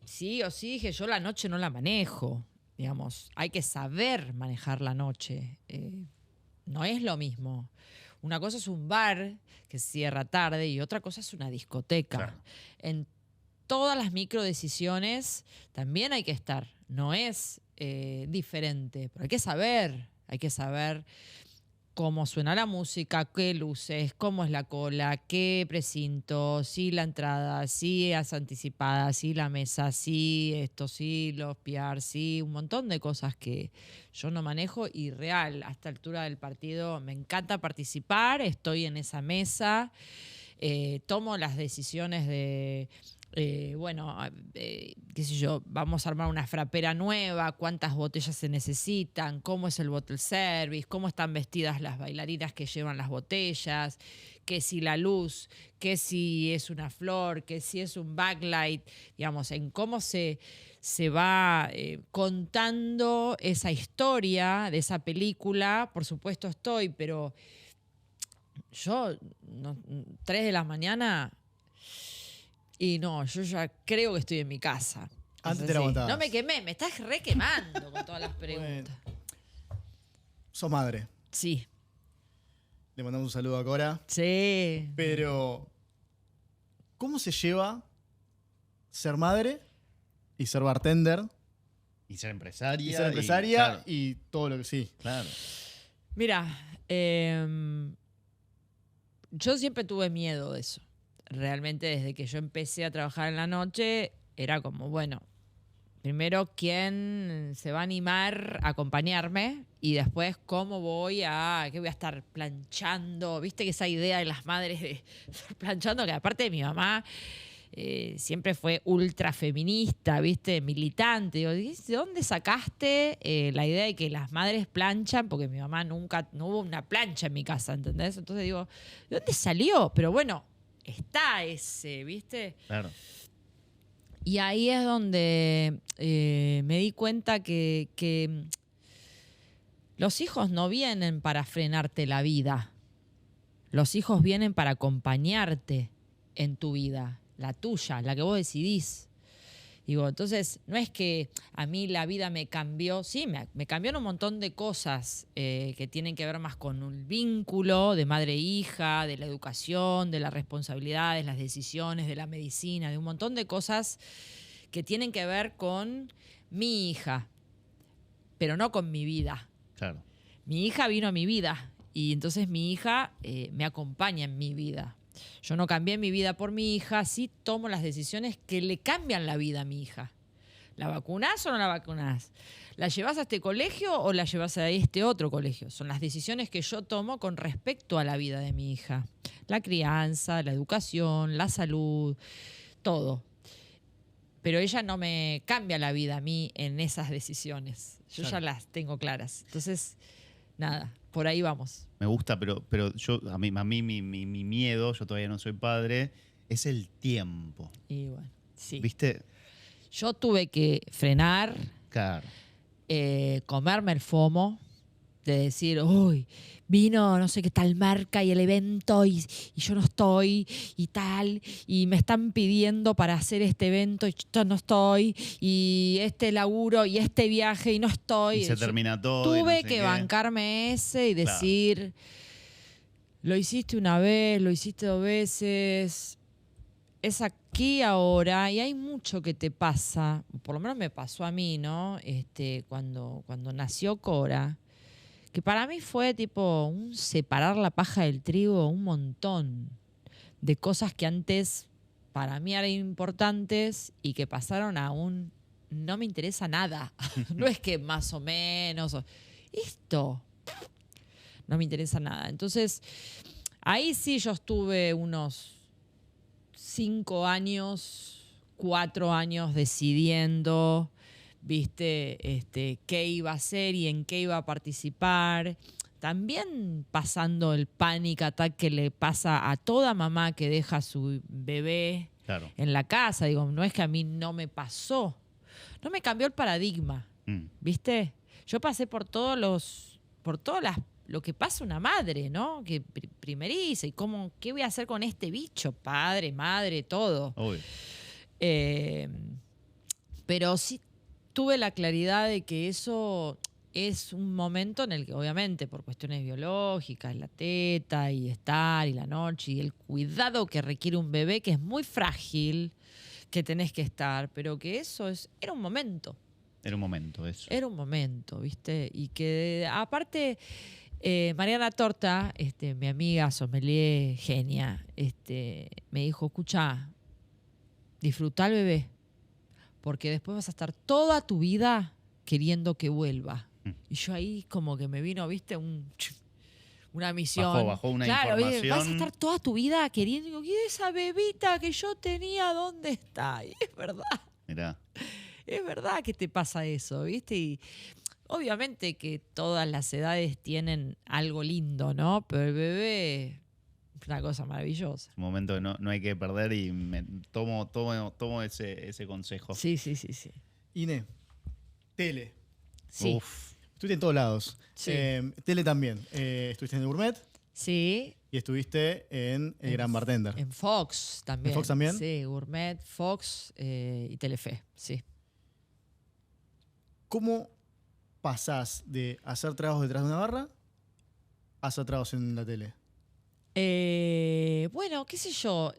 sí o sí dije, yo la noche no la manejo. Digamos, hay que saber manejar la noche. No es lo mismo. Una cosa es un bar que cierra tarde y otra cosa es una discoteca. Claro. En todas las microdecisiones también hay que estar. No es diferente, pero hay que saber cómo suena la música, qué luces, cómo es la cola, qué precinto, si la entrada, si es anticipada, si la mesa, si esto, si los PR, si un montón de cosas que yo no manejo y real, a esta altura del partido me encanta participar, estoy en esa mesa, tomo las decisiones de... qué sé yo, vamos a armar una frapera nueva, cuántas botellas se necesitan, cómo es el bottle service, cómo están vestidas las bailarinas que llevan las botellas, que si la luz, que si es una flor, que si es un backlight, digamos, en cómo se va contando esa historia de esa película. Por supuesto estoy, pero yo, 3 de la mañana... Y no, yo ya creo que estoy en mi casa. Antes te la aguantabas. No me quemé, me estás re quemando con todas las preguntas. Bueno. Sos madre. Sí. Le mandamos un saludo a Cora. Sí. Pero, ¿cómo se lleva ser madre y ser bartender Y ser empresaria. y ser empresaria claro. y todo lo que sí? Claro. Mira, yo siempre tuve miedo de eso. Realmente desde que yo empecé a trabajar en la noche era como, bueno, primero quién se va a animar a acompañarme y después qué voy a estar planchando. Viste que esa idea de las madres de estar planchando, que aparte de mi mamá siempre fue ultra feminista, viste, militante. Digo, ¿de dónde sacaste la idea de que las madres planchan? Porque mi mamá no hubo una plancha en mi casa, ¿entendés? Entonces digo, ¿de dónde salió? Pero bueno, está ese, ¿viste? Claro. Y ahí es donde me di cuenta que los hijos no vienen para frenarte la vida. Los hijos vienen para acompañarte en tu vida, la tuya, la que vos decidís. Digo, entonces, no es que a mí la vida me cambió. Sí, me cambiaron un montón de cosas que tienen que ver más con un vínculo de madre e hija, de la educación, de las responsabilidades, las decisiones, de la medicina, de un montón de cosas que tienen que ver con mi hija, pero no con mi vida. Claro. Mi hija vino a mi vida y entonces mi hija me acompaña en mi vida. Yo no cambié mi vida por mi hija, sí tomo las decisiones que le cambian la vida a mi hija. ¿La vacunás o no la vacunás? ¿La llevas a este colegio o la llevas a este otro colegio? Son las decisiones que yo tomo con respecto a la vida de mi hija. La crianza, la educación, la salud, todo. Pero ella no me cambia la vida a mí en esas decisiones. Yo Claro. ya las tengo claras. Entonces, nada, por ahí vamos. Me gusta, pero a mí mi miedo, yo todavía no soy padre, es el tiempo. Y bueno, sí. ¿Viste? Yo tuve que frenar, Claro. comerme el FOMO, de decir, uy, vino no sé qué tal marca y el evento y yo no estoy y tal, y me están pidiendo para hacer este evento y yo no estoy, y este laburo y este viaje y no estoy. Y se Yo termina todo. y no tuve sé que qué. bancarme ese y Claro. decir, lo hiciste una vez, lo hiciste 2 veces, es aquí ahora y hay mucho que te pasa, por lo menos me pasó a mí, ¿no? Cuando nació Cora, que para mí fue tipo un separar la paja del trigo, un montón de cosas que antes para mí eran importantes y que pasaron a un no me interesa nada. No es que más o menos, esto no me interesa nada. Entonces, ahí sí yo estuve unos 5 años, 4 años decidiendo, viste, qué iba a hacer y en qué iba a participar. También pasando el panic attack que le pasa a toda mamá que deja a su bebé Claro. en la casa. Digo, no es que a mí no me pasó. No me cambió el paradigma, ¿viste? Yo pasé por todos lo que pasa una madre, ¿no? Que primeriza y cómo, ¿qué voy a hacer con este bicho? Padre, madre, todo. Obvio. Pero sí tuve la claridad de que eso es un momento en el que, obviamente, por cuestiones biológicas, la teta y estar y la noche y el cuidado que requiere un bebé, que es muy frágil, que tenés que estar, pero que eso era un momento. Era un momento eso. Era un momento, ¿viste? Y que aparte, Mariana Torta, mi amiga sommelier genia, me dijo, escucha, disfrutá al bebé, porque después vas a estar toda tu vida queriendo que vuelva. Y yo ahí como que me vino, ¿viste? Una misión. Bajó una claro, información. vas a estar toda tu vida queriendo, digo, ¿y esa bebita que yo tenía, dónde está? Y es verdad. Mirá. Es verdad que te pasa eso, ¿viste? Y obviamente que todas las edades tienen algo lindo, ¿no? Pero el bebé es una cosa maravillosa. Un momento que no hay que perder y tomo ese consejo. Sí. Ine, tele. Sí. Uf. Estuviste en todos lados. Sí. Tele también. Estuviste en el Gourmet Sí. y estuviste en El Gran Bartender. En Fox también. ¿En Fox también? Sí, Gourmet, Fox y Telefe, sí. ¿Cómo pasás de hacer tragos detrás de una barra a hacer tragos en la tele? Bueno, qué sé yo.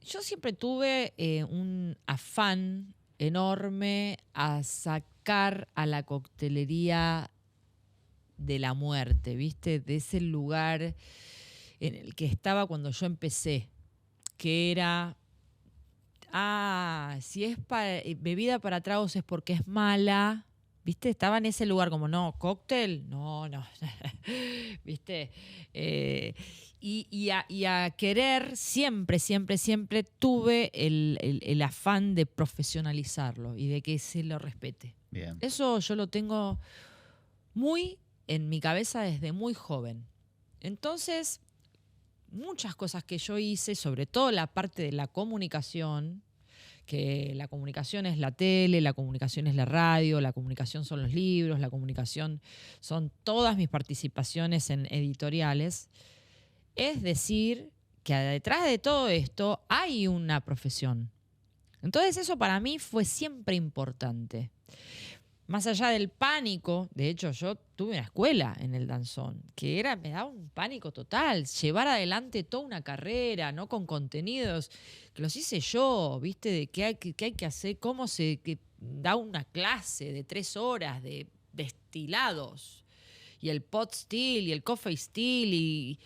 Yo siempre tuve un afán enorme a sacar a la coctelería de la muerte, ¿viste? De ese lugar en el que estaba cuando yo empecé, que era, si es bebida para tragos es porque es mala, ¿viste? Estaba en ese lugar como, no, cóctel, no, ¿viste? Y a querer, siempre tuve el afán de profesionalizarlo y de que se lo respete. Bien. Eso yo lo tengo muy en mi cabeza desde muy joven. Entonces, muchas cosas que yo hice, sobre todo la parte de la comunicación, que la comunicación es la tele, la comunicación es la radio, la comunicación son los libros, la comunicación son todas mis participaciones en editoriales. Es decir, que detrás de todo esto hay una profesión. Entonces eso para mí fue siempre importante. Más allá del pánico, de hecho yo tuve una escuela en el danzón, que me daba un pánico total, llevar adelante toda una carrera, ¿no? Con contenidos, que los hice yo, ¿viste? De qué hay que hacer, cómo se da una clase de 3 horas de destilados, y el pot still, y el coffee still, y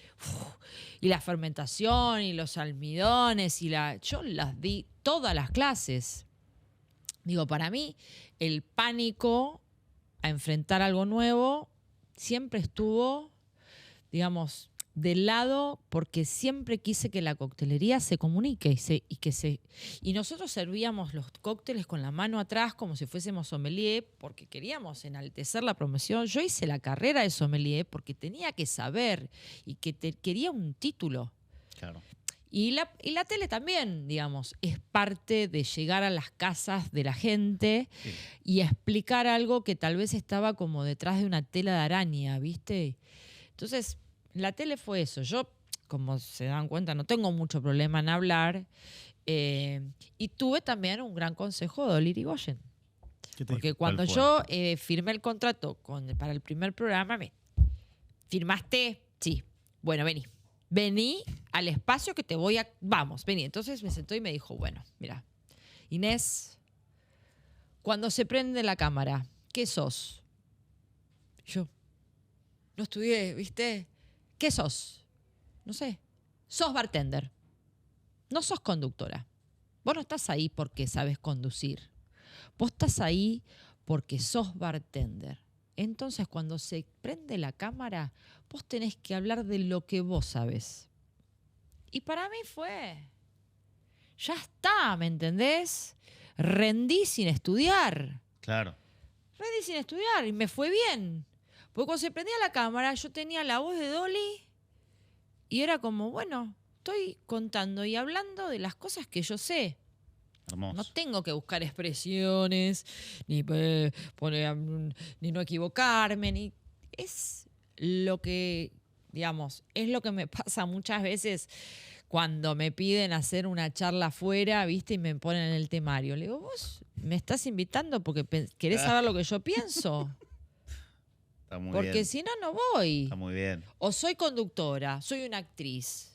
la fermentación, y los almidones, yo las di todas las clases. Digo, para mí, el pánico a enfrentar algo nuevo siempre estuvo, digamos, del lado, porque siempre quise que la coctelería se comunique y nosotros servíamos los cócteles con la mano atrás como si fuésemos sommelier porque queríamos enaltecer la promoción. Yo hice la carrera de sommelier porque tenía que saber y que quería un título. Claro. Y la tele también, digamos, es parte de llegar a las casas de la gente Sí. y explicar algo que tal vez estaba como detrás de una tela de araña, ¿viste? Entonces, la tele fue eso. Yo, como se dan cuenta, no tengo mucho problema en hablar. Y tuve también un gran consejo de Oli Irigoyen. ¿Qué te Porque dijo? cuando ¿Cuál fue? yo firmé el contrato para el primer programa, ¿firmaste? Sí. Bueno, vení. Vení al espacio que te voy a... Vamos, vení. Entonces me sentó y me dijo, bueno, mira, Inés, cuando se prende la cámara, ¿qué sos? Yo no estudié, ¿viste? ¿Qué sos? No sé. Sos bartender. No sos conductora. Vos no estás ahí porque sabes conducir. Vos estás ahí porque sos bartender. Entonces, cuando se prende la cámara, vos tenés que hablar de lo que vos sabés. Y para mí fue... Ya está, ¿me entendés? Rendí sin estudiar. Claro. Rendí sin estudiar y me fue bien. Porque cuando se prendía la cámara, yo tenía la voz de Dolly y era como, bueno, estoy contando y hablando de las cosas que yo sé. Hermoso. No tengo que buscar expresiones, ni no equivocarme, ni... Es lo que, digamos, es lo que me pasa muchas veces cuando me piden hacer una charla afuera, ¿viste? Y me ponen en el temario. Le digo, ¿vos me estás invitando porque querés saber lo que yo pienso? Está muy Porque bien. si no, no voy. Está muy bien. O soy conductora, soy una actriz.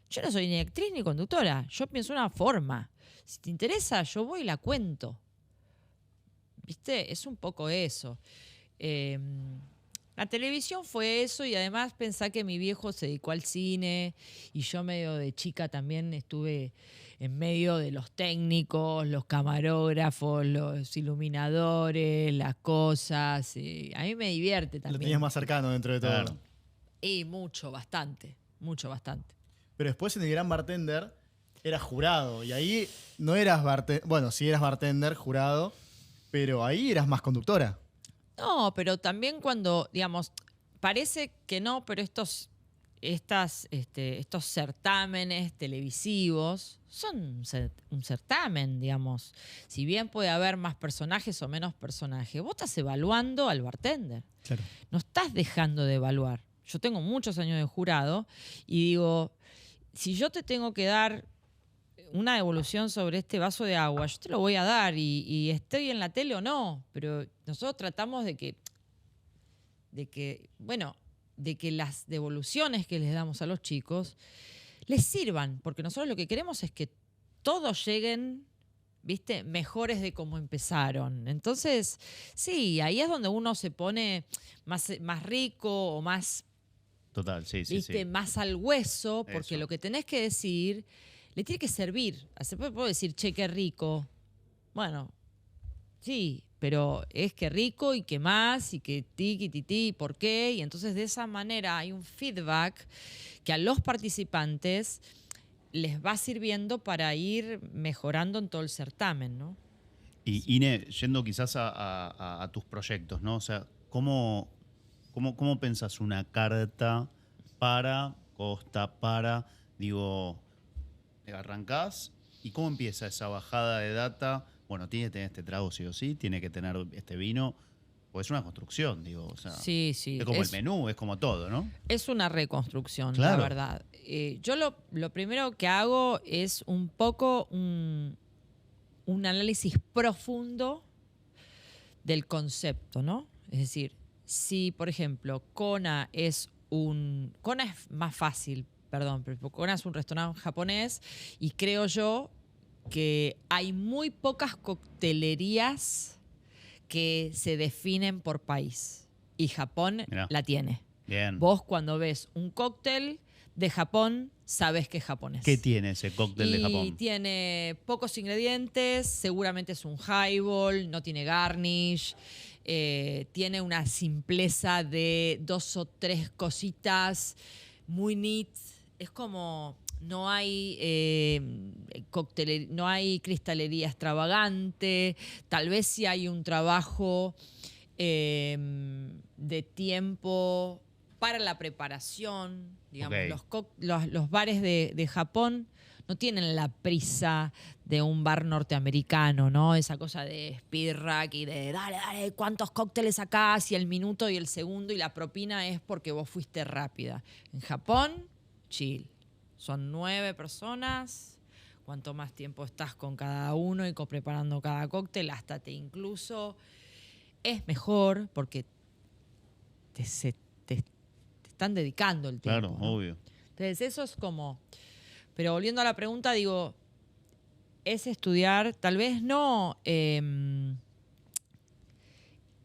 Yo no soy ni actriz ni conductora. Yo pienso una forma. Si te interesa, yo voy y la cuento. ¿Viste? Es un poco eso. La televisión fue eso y además pensá que mi viejo se dedicó al cine y yo medio de chica también estuve en medio de los técnicos, los camarógrafos, los iluminadores, las cosas. A mí me divierte Lo también. tenías más cercano dentro de todo. Claro. Y mucho, bastante. Mucho, bastante. Pero después en el Gran Bartender eras jurado. Y ahí no eras bartender. Bueno, sí eras bartender, jurado. Pero ahí eras más conductora. No, pero también cuando, digamos, parece que no, pero estos certámenes televisivos son un certamen, digamos. Si bien puede haber más personajes o menos personajes, vos estás evaluando al bartender. Claro. No estás dejando de evaluar. Yo tengo muchos años de jurado y digo, si yo te tengo que dar una devolución sobre este vaso de agua, yo te lo voy a dar y estoy en la tele o no, pero nosotros tratamos de que las devoluciones que les damos a los chicos les sirvan, porque nosotros lo que queremos es que todos lleguen, ¿viste?, mejores de como empezaron. Entonces, sí, ahí es donde uno se pone más rico o más, Total, sí, sí, ¿viste?, sí. más al hueso, porque Eso. lo que tenés que decir le tiene que servir. Puedo decir, che, qué rico. Bueno, sí, pero es que rico y que más y que tiki, titi, ¿por qué? Y entonces de esa manera hay un feedback que a los participantes les va sirviendo para ir mejorando en todo el certamen, ¿no? Y Ine, yendo quizás a tus proyectos, ¿no? O sea, ¿cómo pensás una carta para Costa, digo, arrancás y cómo empieza esa bajada de data? Bueno, tiene que tener este trago sí o sí, tiene que tener este vino, pues es una construcción, digo, o sea, Sí, sí. es como el menú, es como todo, ¿no? Es una reconstrucción, Claro. la verdad. Yo lo primero que hago es un poco un análisis profundo del concepto, ¿no? Es decir, si, por ejemplo, Kona es más fácil, perdón, pero Kona es un restaurante japonés y creo yo que hay muy pocas coctelerías que se definen por país. Y Japón Mirá. la tiene. Bien. Vos cuando ves un cóctel, de Japón, sabes que es japonés. ¿Qué tiene ese cóctel de Y Japón? tiene pocos ingredientes, seguramente es un highball, no tiene garnish, tiene una simpleza de 2 o 3 cositas, muy neat. Es como, no hay no hay cristalería extravagante, tal vez sí hay un trabajo de tiempo para la preparación. Digamos, Ok. los bares de Japón no tienen la prisa de un bar norteamericano, ¿no? Esa cosa de speed rack y de dale, ¿cuántos cócteles sacás? Y el minuto y el segundo y la propina es porque vos fuiste rápida. En Japón, chill. Son 9 personas. Cuanto más tiempo estás con cada uno y preparando cada cóctel, hasta te incluso es mejor porque te están dedicando el tiempo. Claro, ¿no? obvio. Entonces eso es como... Pero volviendo a la pregunta, digo, es estudiar, tal vez no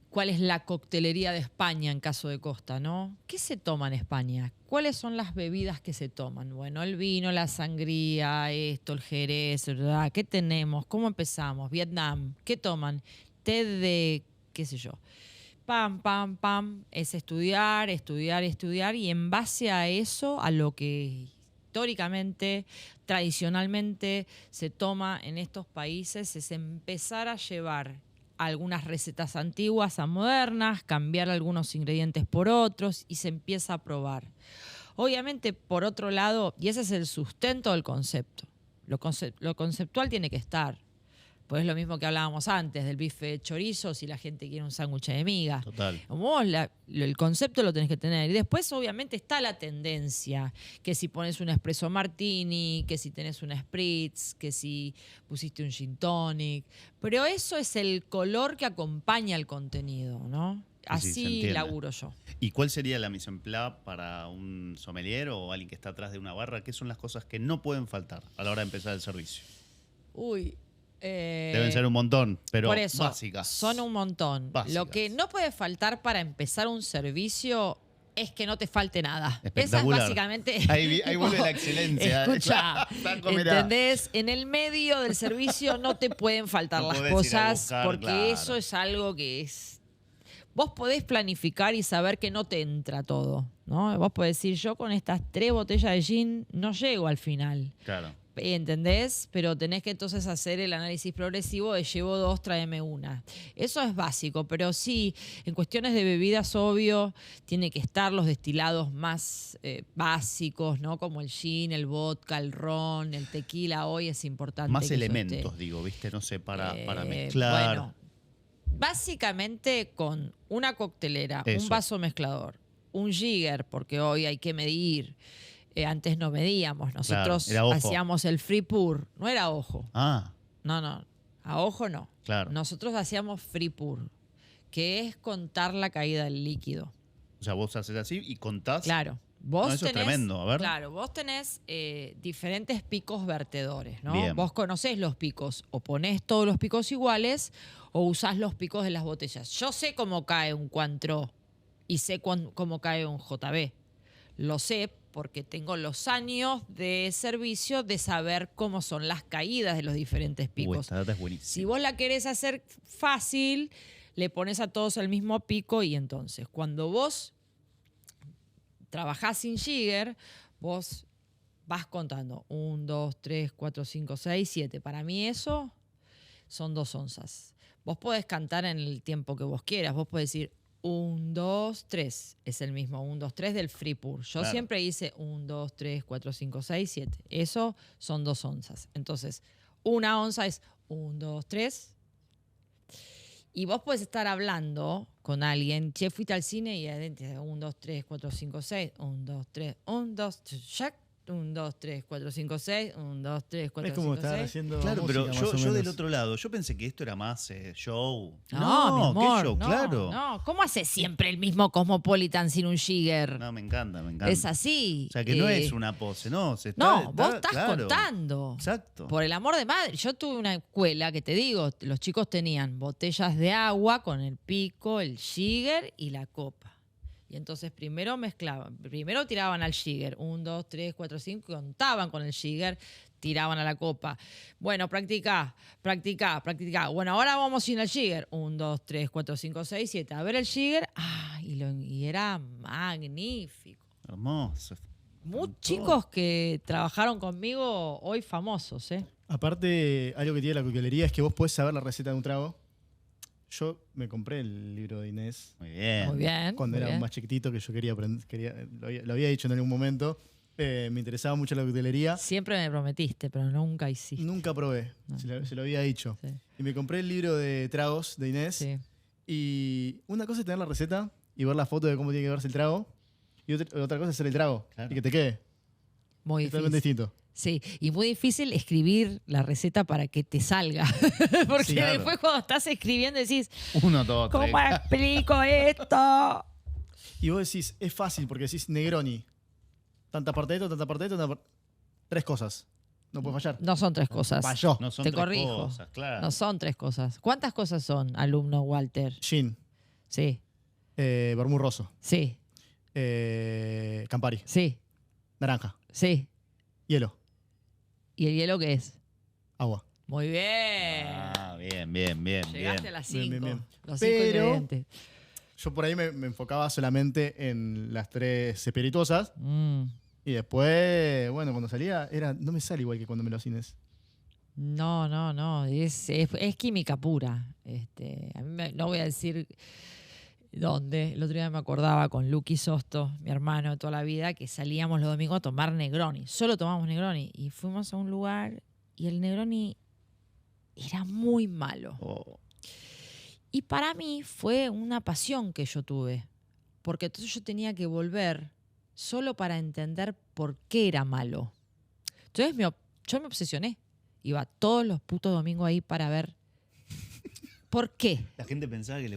cuál es la coctelería de España en caso de Costa, ¿no? ¿Qué se toma en España? ¿Cuáles son las bebidas que se toman? Bueno, el vino, la sangría, esto, el jerez, ¿verdad? ¿Qué tenemos? ¿Cómo empezamos? Vietnam, ¿qué toman? Té de, qué sé yo. Pam, pam, pam. Es estudiar, estudiar, estudiar y en base a eso, a lo que históricamente, tradicionalmente se toma en estos países, es empezar a llevar algunas recetas antiguas a modernas, cambiar algunos ingredientes por otros y se empieza a probar. Obviamente, por otro lado, y ese es el sustento del concepto, lo conceptual tiene que estar. Pues es lo mismo que hablábamos antes del bife de chorizo si la gente quiere un sándwich de miga. Total. Vos el concepto lo tenés que tener. Y después, obviamente, está la tendencia. Que si pones un espresso martini, que si tenés un spritz, que si pusiste un gin tonic. Pero eso es el color que acompaña el contenido, ¿no? Sí, se Así entiende. laburo yo. ¿Y cuál sería la mise en place para un sommelier o alguien que está atrás de una barra? ¿Qué son las cosas que no pueden faltar a la hora de empezar el servicio? Uy. Deben ser un montón, pero por eso, básicas. son un montón. Básicas. Lo que no puede faltar para empezar un servicio es que no te falte nada. Esa es Espectacular. básicamente... Ahí vuelve la excelencia. Escucha, Franco, mirá. ¿entendés? En el medio del servicio no te pueden faltar No las podés ir a cosas buscar, porque claro. eso es algo que es... Vos podés planificar y saber que no te entra todo, ¿no? Vos podés decir, yo con estas 3 botellas de gin no llego al final. Claro. ¿Entendés? Pero tenés que entonces hacer el análisis progresivo de llevo 2, tráeme una. Eso es básico, pero sí, en cuestiones de bebidas, obvio, tiene que estar los destilados más básicos, ¿no? Como el gin, el vodka, el ron, el tequila, hoy es importante. Más que eso elementos, esté. digo, ¿viste? No sé, para mezclar. Bueno, básicamente con una coctelera, Eso. un vaso mezclador, un jigger, porque hoy hay que medir. Antes no medíamos, nosotros Claro, era ojo. hacíamos el free pour, no era ojo. Ah, No, a ojo no. claro. Nosotros hacíamos free pour, que es contar la caída del líquido. O sea, vos haces así y contás. Claro. Vos No, eso es tenés, tremendo, a ver. Claro, vos tenés diferentes picos vertedores, ¿no? Bien. Vos conocés los picos, o ponés todos los picos iguales, o usás los picos de las botellas. Yo sé cómo cae un Cointreau y sé cómo cae un JB. Lo sé porque tengo los años de servicio de saber cómo son las caídas de los diferentes picos. Esta data es buenísima. Si vos la querés hacer fácil, le pones a todos el mismo pico y entonces cuando vos trabajás sin jigger, vos vas contando 1, 2, 3, 4, 5, 6, 7. Para mí eso son 2 onzas. Vos podés cantar en el tiempo que vos quieras. Vos podés decir 1, 2, 3. Es el mismo 1, 2, 3 del free pour. Yo Claro. siempre hice 1, 2, 3, 4, 5, 6, 7. Eso son 2 onzas. Entonces, 1 onza es 1, 2, 3. Y vos podés estar hablando con alguien. Che, fuiste al cine y adentro 1, 2, 3, 4, 5, 6. 1, 2, 3, 1, 2, 3, check. 1, 2, 3, 4, 5, 6. 1, 2, 3, 4, Es como 5, estar 6. haciendo Claro, pero música, más o yo del menos. otro lado, yo pensé que esto era más show. No, mi amor, ¿qué show? no, Claro. no. ¿Cómo haces siempre el mismo Cosmopolitan sin un jigger? No, me encanta, me encanta. Es así. O sea, que no es una pose, no. No, vos estás claro. contando. Exacto. Por el amor de madre. Yo tuve una escuela que te digo, los chicos tenían botellas de agua con el pico, el jigger y la copa. Y entonces primero mezclaban, primero tiraban al jigger, 1, 2, 3, 4, 5, contaban con el jigger, tiraban a la copa. Bueno, practicá. Bueno, ahora vamos sin el jigger. 1, 2, 3, 4, 5, 6, 7. A ver el jigger. Y era magnífico. Hermoso. Muchos chicos que trabajaron conmigo hoy famosos, ¿eh? Aparte, algo que tiene la coctelería es que vos podés saber la receta de un trago. Yo me compré el libro de Inés Muy bien. Muy bien. cuando muy era bien. más chiquitito, que yo quería aprender, lo había dicho en algún momento. Me interesaba mucho la coctelería. Siempre me prometiste, pero nunca hiciste. Nunca probé, No. se lo había dicho. Sí. Y me compré el libro de tragos de Inés. Sí. Y una cosa es tener la receta y ver la foto de cómo tiene que verse el trago. Y otra cosa es hacer el trago Claro. y que te quede. Muy Es totalmente difícil. distinto. Sí, y muy difícil escribir la receta para que te salga. Porque Sí, claro. después cuando estás escribiendo decís, 1, 2, 3. ¿cómo explico esto? Y vos decís, es fácil porque decís Negroni. Tanta parte de esto, tanta parte de esto, 3 cosas. No puede fallar. No son 3 cosas. Falló. No son Te 3 corrijo. cosas, claro. No son 3 cosas. ¿Cuántas cosas son, alumno Walter? Gin, Sí, vermú rosso, sí, Campari, sí, naranja, sí. hielo, ¿Y el hielo qué es? agua. Muy bien. Bien. Llegaste a las 5. Bien, bien, bien. Los 5 Pero- ingredientes. Yo por ahí me enfocaba solamente en las 3 espirituosas. Mm. Y después, bueno, cuando salía, no me sale igual que cuando me lo cines. No. Es química pura. A mí no voy a decir dónde. El otro día me acordaba con Luqui Sosto, mi hermano de toda la vida, que salíamos los domingos a tomar Negroni. Solo tomamos Negroni. Y fuimos a un lugar y el Negroni era muy malo. Oh, Y para mí fue una pasión que yo tuve. Porque entonces yo tenía que volver solo para entender por qué era malo. Entonces yo me obsesioné. Iba todos los putos domingos ahí para ver por qué. la gente pensaba que te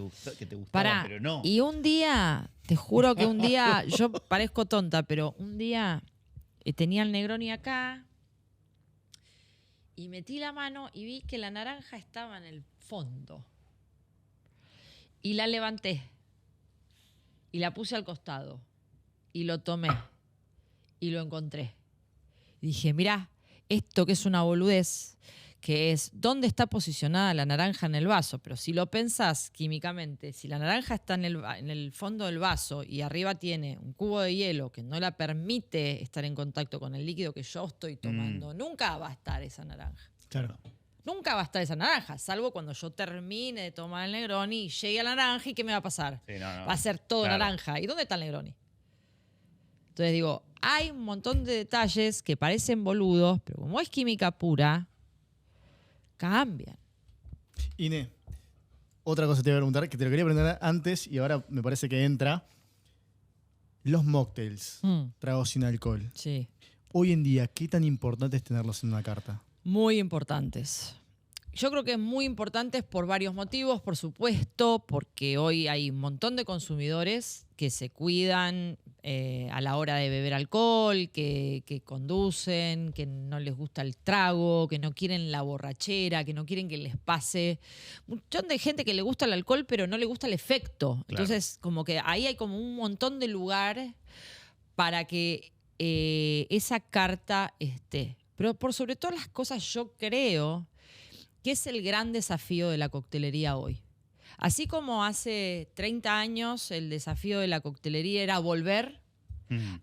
gustaba, Pará. pero no. Y un día, te juro que un día, yo parezco tonta, pero un día tenía el Negroni acá y metí la mano y vi que la naranja estaba en el fondo. Y la levanté y la puse al costado y lo tomé y lo encontré. Y dije, mirá, esto que es una boludez, que es dónde está posicionada la naranja en el vaso. Pero si lo pensás químicamente, si la naranja está en el fondo del vaso y arriba tiene un cubo de hielo que no la permite estar en contacto con el líquido que yo estoy tomando, nunca va a estar esa naranja. Claro. Nunca va a estar esa naranja, salvo cuando yo termine de tomar el Negroni y llegue a la naranja. ¿Y qué me va a pasar? Sí, no. Va a ser todo Claro. naranja. ¿Y dónde está el Negroni? Entonces digo, hay un montón de detalles que parecen boludos, pero como es química pura, cambian. Ine, otra cosa te voy a preguntar, que te lo quería preguntar antes y ahora me parece que entra. Los mocktails, tragos sin alcohol. Sí. Hoy en día, ¿qué tan importante es tenerlos en una carta? Muy importantes. Yo creo que es muy importantes por varios motivos, por supuesto, porque hoy hay un montón de consumidores que se cuidan a la hora de beber alcohol, que conducen, que no les gusta el trago, que no quieren la borrachera, que no quieren que les pase. Un montón de gente que le gusta el alcohol, pero no le gusta el efecto. Claro. Entonces, como que ahí hay como un montón de lugar para que esa carta esté. Pero por sobre todas las cosas, yo creo que es el gran desafío de la coctelería hoy. Así como hace 30 años el desafío de la coctelería era volver,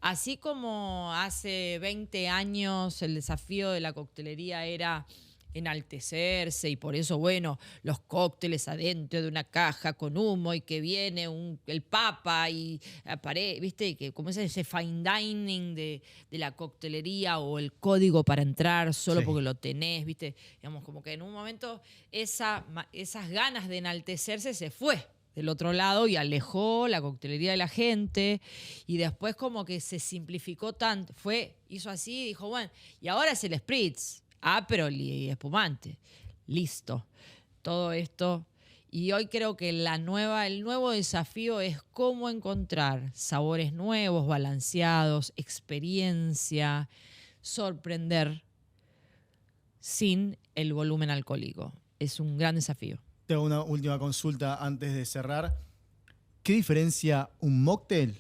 así como hace 20 años el desafío de la coctelería era enaltecerse y por eso, bueno, los cócteles adentro de una caja con humo y que viene el papa y viste, que como es ese fine dining de la coctelería o el código para entrar solo Sí. porque lo tenés, viste, digamos, como que en un momento esas ganas de enaltecerse se fue del otro lado y alejó la coctelería de la gente y después como que se simplificó tanto, hizo así y dijo, bueno, y ahora es el spritz, Aperol y espumante, listo, todo esto. Y hoy creo que el nuevo desafío es cómo encontrar sabores nuevos, balanceados, experiencia, sorprender sin el volumen alcohólico. Es un gran desafío. Te hago una última consulta antes de cerrar. ¿qué diferencia un mocktail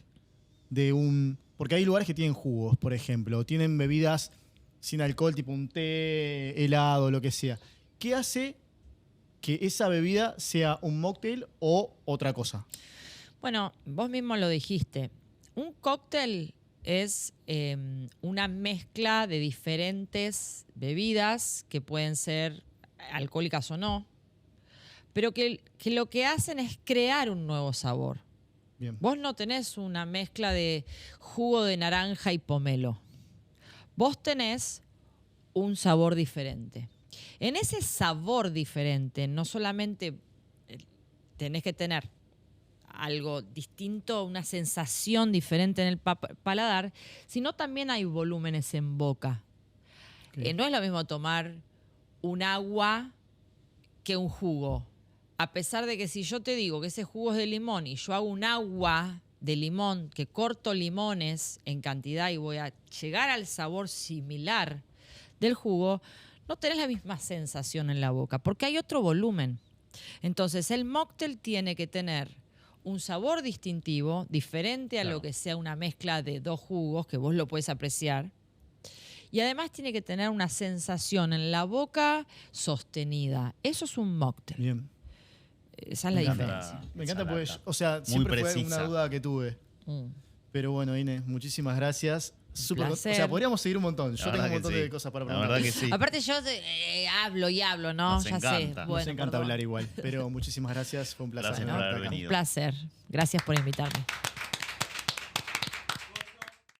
de un...? Porque hay lugares que tienen jugos, por ejemplo, o tienen bebidas sin alcohol, tipo un té, helado, lo que sea. ¿Qué hace que esa bebida sea un mocktail o otra cosa? Bueno, vos mismo lo dijiste. Un cóctel es una mezcla de diferentes bebidas que pueden ser alcohólicas o no, pero que lo que hacen es crear un nuevo sabor. Bien. Vos no tenés una mezcla de jugo de naranja y pomelo. Vos tenés un sabor diferente. En ese sabor diferente, no solamente tenés que tener algo distinto, una sensación diferente en el paladar, sino también hay volúmenes en boca. Ok. No es lo mismo tomar un agua que un jugo. A pesar de que si yo te digo que ese jugo es de limón y yo hago un agua de limón, que corto limones en cantidad y voy a llegar al sabor similar del jugo, no tenés la misma sensación en la boca, porque hay otro volumen. Entonces, el mocktail tiene que tener un sabor distintivo, diferente a lo que sea una mezcla de dos jugos, que vos lo podés apreciar. Y además tiene que tener una sensación en la boca sostenida. Eso es un mocktail. Bien. Esa es la diferencia. Me encanta Esa porque, data. o sea, Muy siempre fue precisa. una duda que tuve. Mm. Pero bueno, Inés, muchísimas gracias. Súper o placer. sea, podríamos seguir un montón. La Yo tengo verdad un que montón sí. de cosas para La preguntar. verdad que sí. Aparte yo hablo y hablo, ¿no? Nos Ya encanta. sé. Nos Nos encanta perdón. hablar igual. Pero muchísimas gracias. Fue un placer. Gracias tenerte por haber acá. venido. Un placer. Gracias por invitarme.